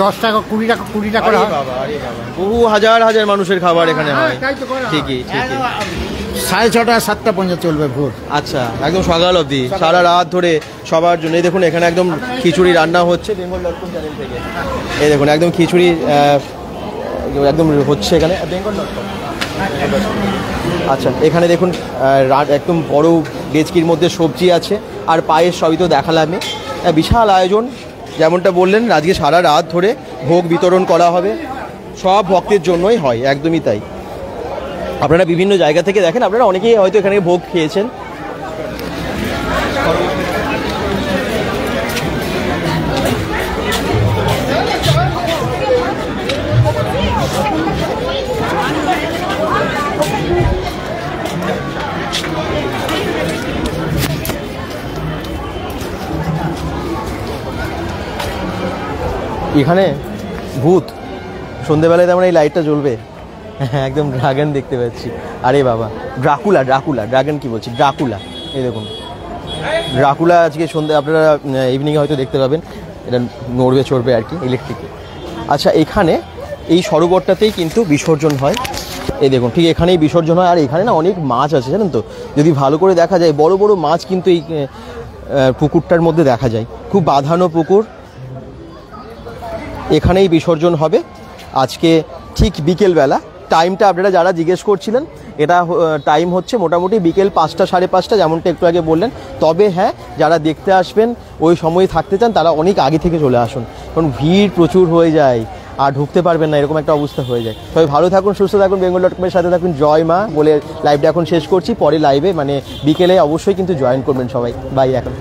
10 টাকা 20 টাকা করে হয়। বহু হাজার হাজার মানুষের খাবার এখানে হয়। ঠিকই। 6:30 7টা পর্যন্ত চলবে ভোর। আচ্ছা, একদম সকাল অবধি সারা রাত ধরে সবার জন্য। এই দেখুন এখানে একদম খিচুড়ি রান্না হচ্ছে বেঙ্গল ডটকম চ্যানেল থেকে। এই দেখুন একদম খিচুড়ি একদম হচ্ছে এখানে বেঙ্গল ডটকম। আচ্ছা, এখানে দেখুন একদম বড় ডেচকির মধ্যে সবজি আছে আর পায়েস, সবই তো দেখালামই। বিশাল আয়োজন, যেমনটা বললেন আজকে সারা রাত ধরে ভোগ বিতরণ করা হবে, সব ভক্তের জন্যই হয়, একদমই তাই। আপনারা বিভিন্ন জায়গা থেকে দেখেন, আপনারা অনেকেই হয়তো এখানে ভোগ খেয়েছেন। এখানে ভূত সন্ধেবেলায় তেমন এই লাইটটা জ্বলবে। একদম ড্রাগন দেখতে পাচ্ছি। আরে বাবা, ড্রাকুলা ড্রাগন কি বলছি, ড্রাকুলা। এই দেখুন ড্রাকুলা আজকে সন্ধে আপনারা ইভিনিংয়ে হয়তো দেখতে পাবেন। এটা নড়বে চড়বে আর কি ইলেকট্রিকে। আচ্ছা, এখানে এই সরোবরটাতেই কিন্তু বিসর্জন হয়। এই দেখুন ঠিক এখানেই বিসর্জন হয়। আর এখানে না অনেক মাছ আছে জানেন তো, যদি ভালো করে দেখা যায় বড় বড় মাছ কিন্তু এই পুকুরটার মধ্যে দেখা যায়। খুব বাঁধানো পুকুর। এখানেই বিসর্জন হবে আজকে ঠিক বিকেলবেলা। টাইমটা আপনারা যারা জিজ্ঞেস করছিলেন, এটা টাইম হচ্ছে মোটামুটি বিকেল 5টা 5:30 যেমনটা একটু আগে বললেন। তবে হ্যাঁ, যারা দেখতে আসবেন ওই সময় থাকতে চান তারা অনেক আগে থেকে চলে আসুন, কারণ ভিড় প্রচুর হয়ে যায় আর ঢুকতে পারবেন না, এরকম একটা অবস্থা হয়ে যায়। তবে ভালো থাকুন, সুস্থ থাকুন, bengal.com-এর সাথে থাকুন। জয় মা বলে লাইভটা এখন শেষ করছি। পরে লাইভে মানে বিকেলে অবশ্যই কিন্তু জয়েন করবেন সবাই। বাই এখন।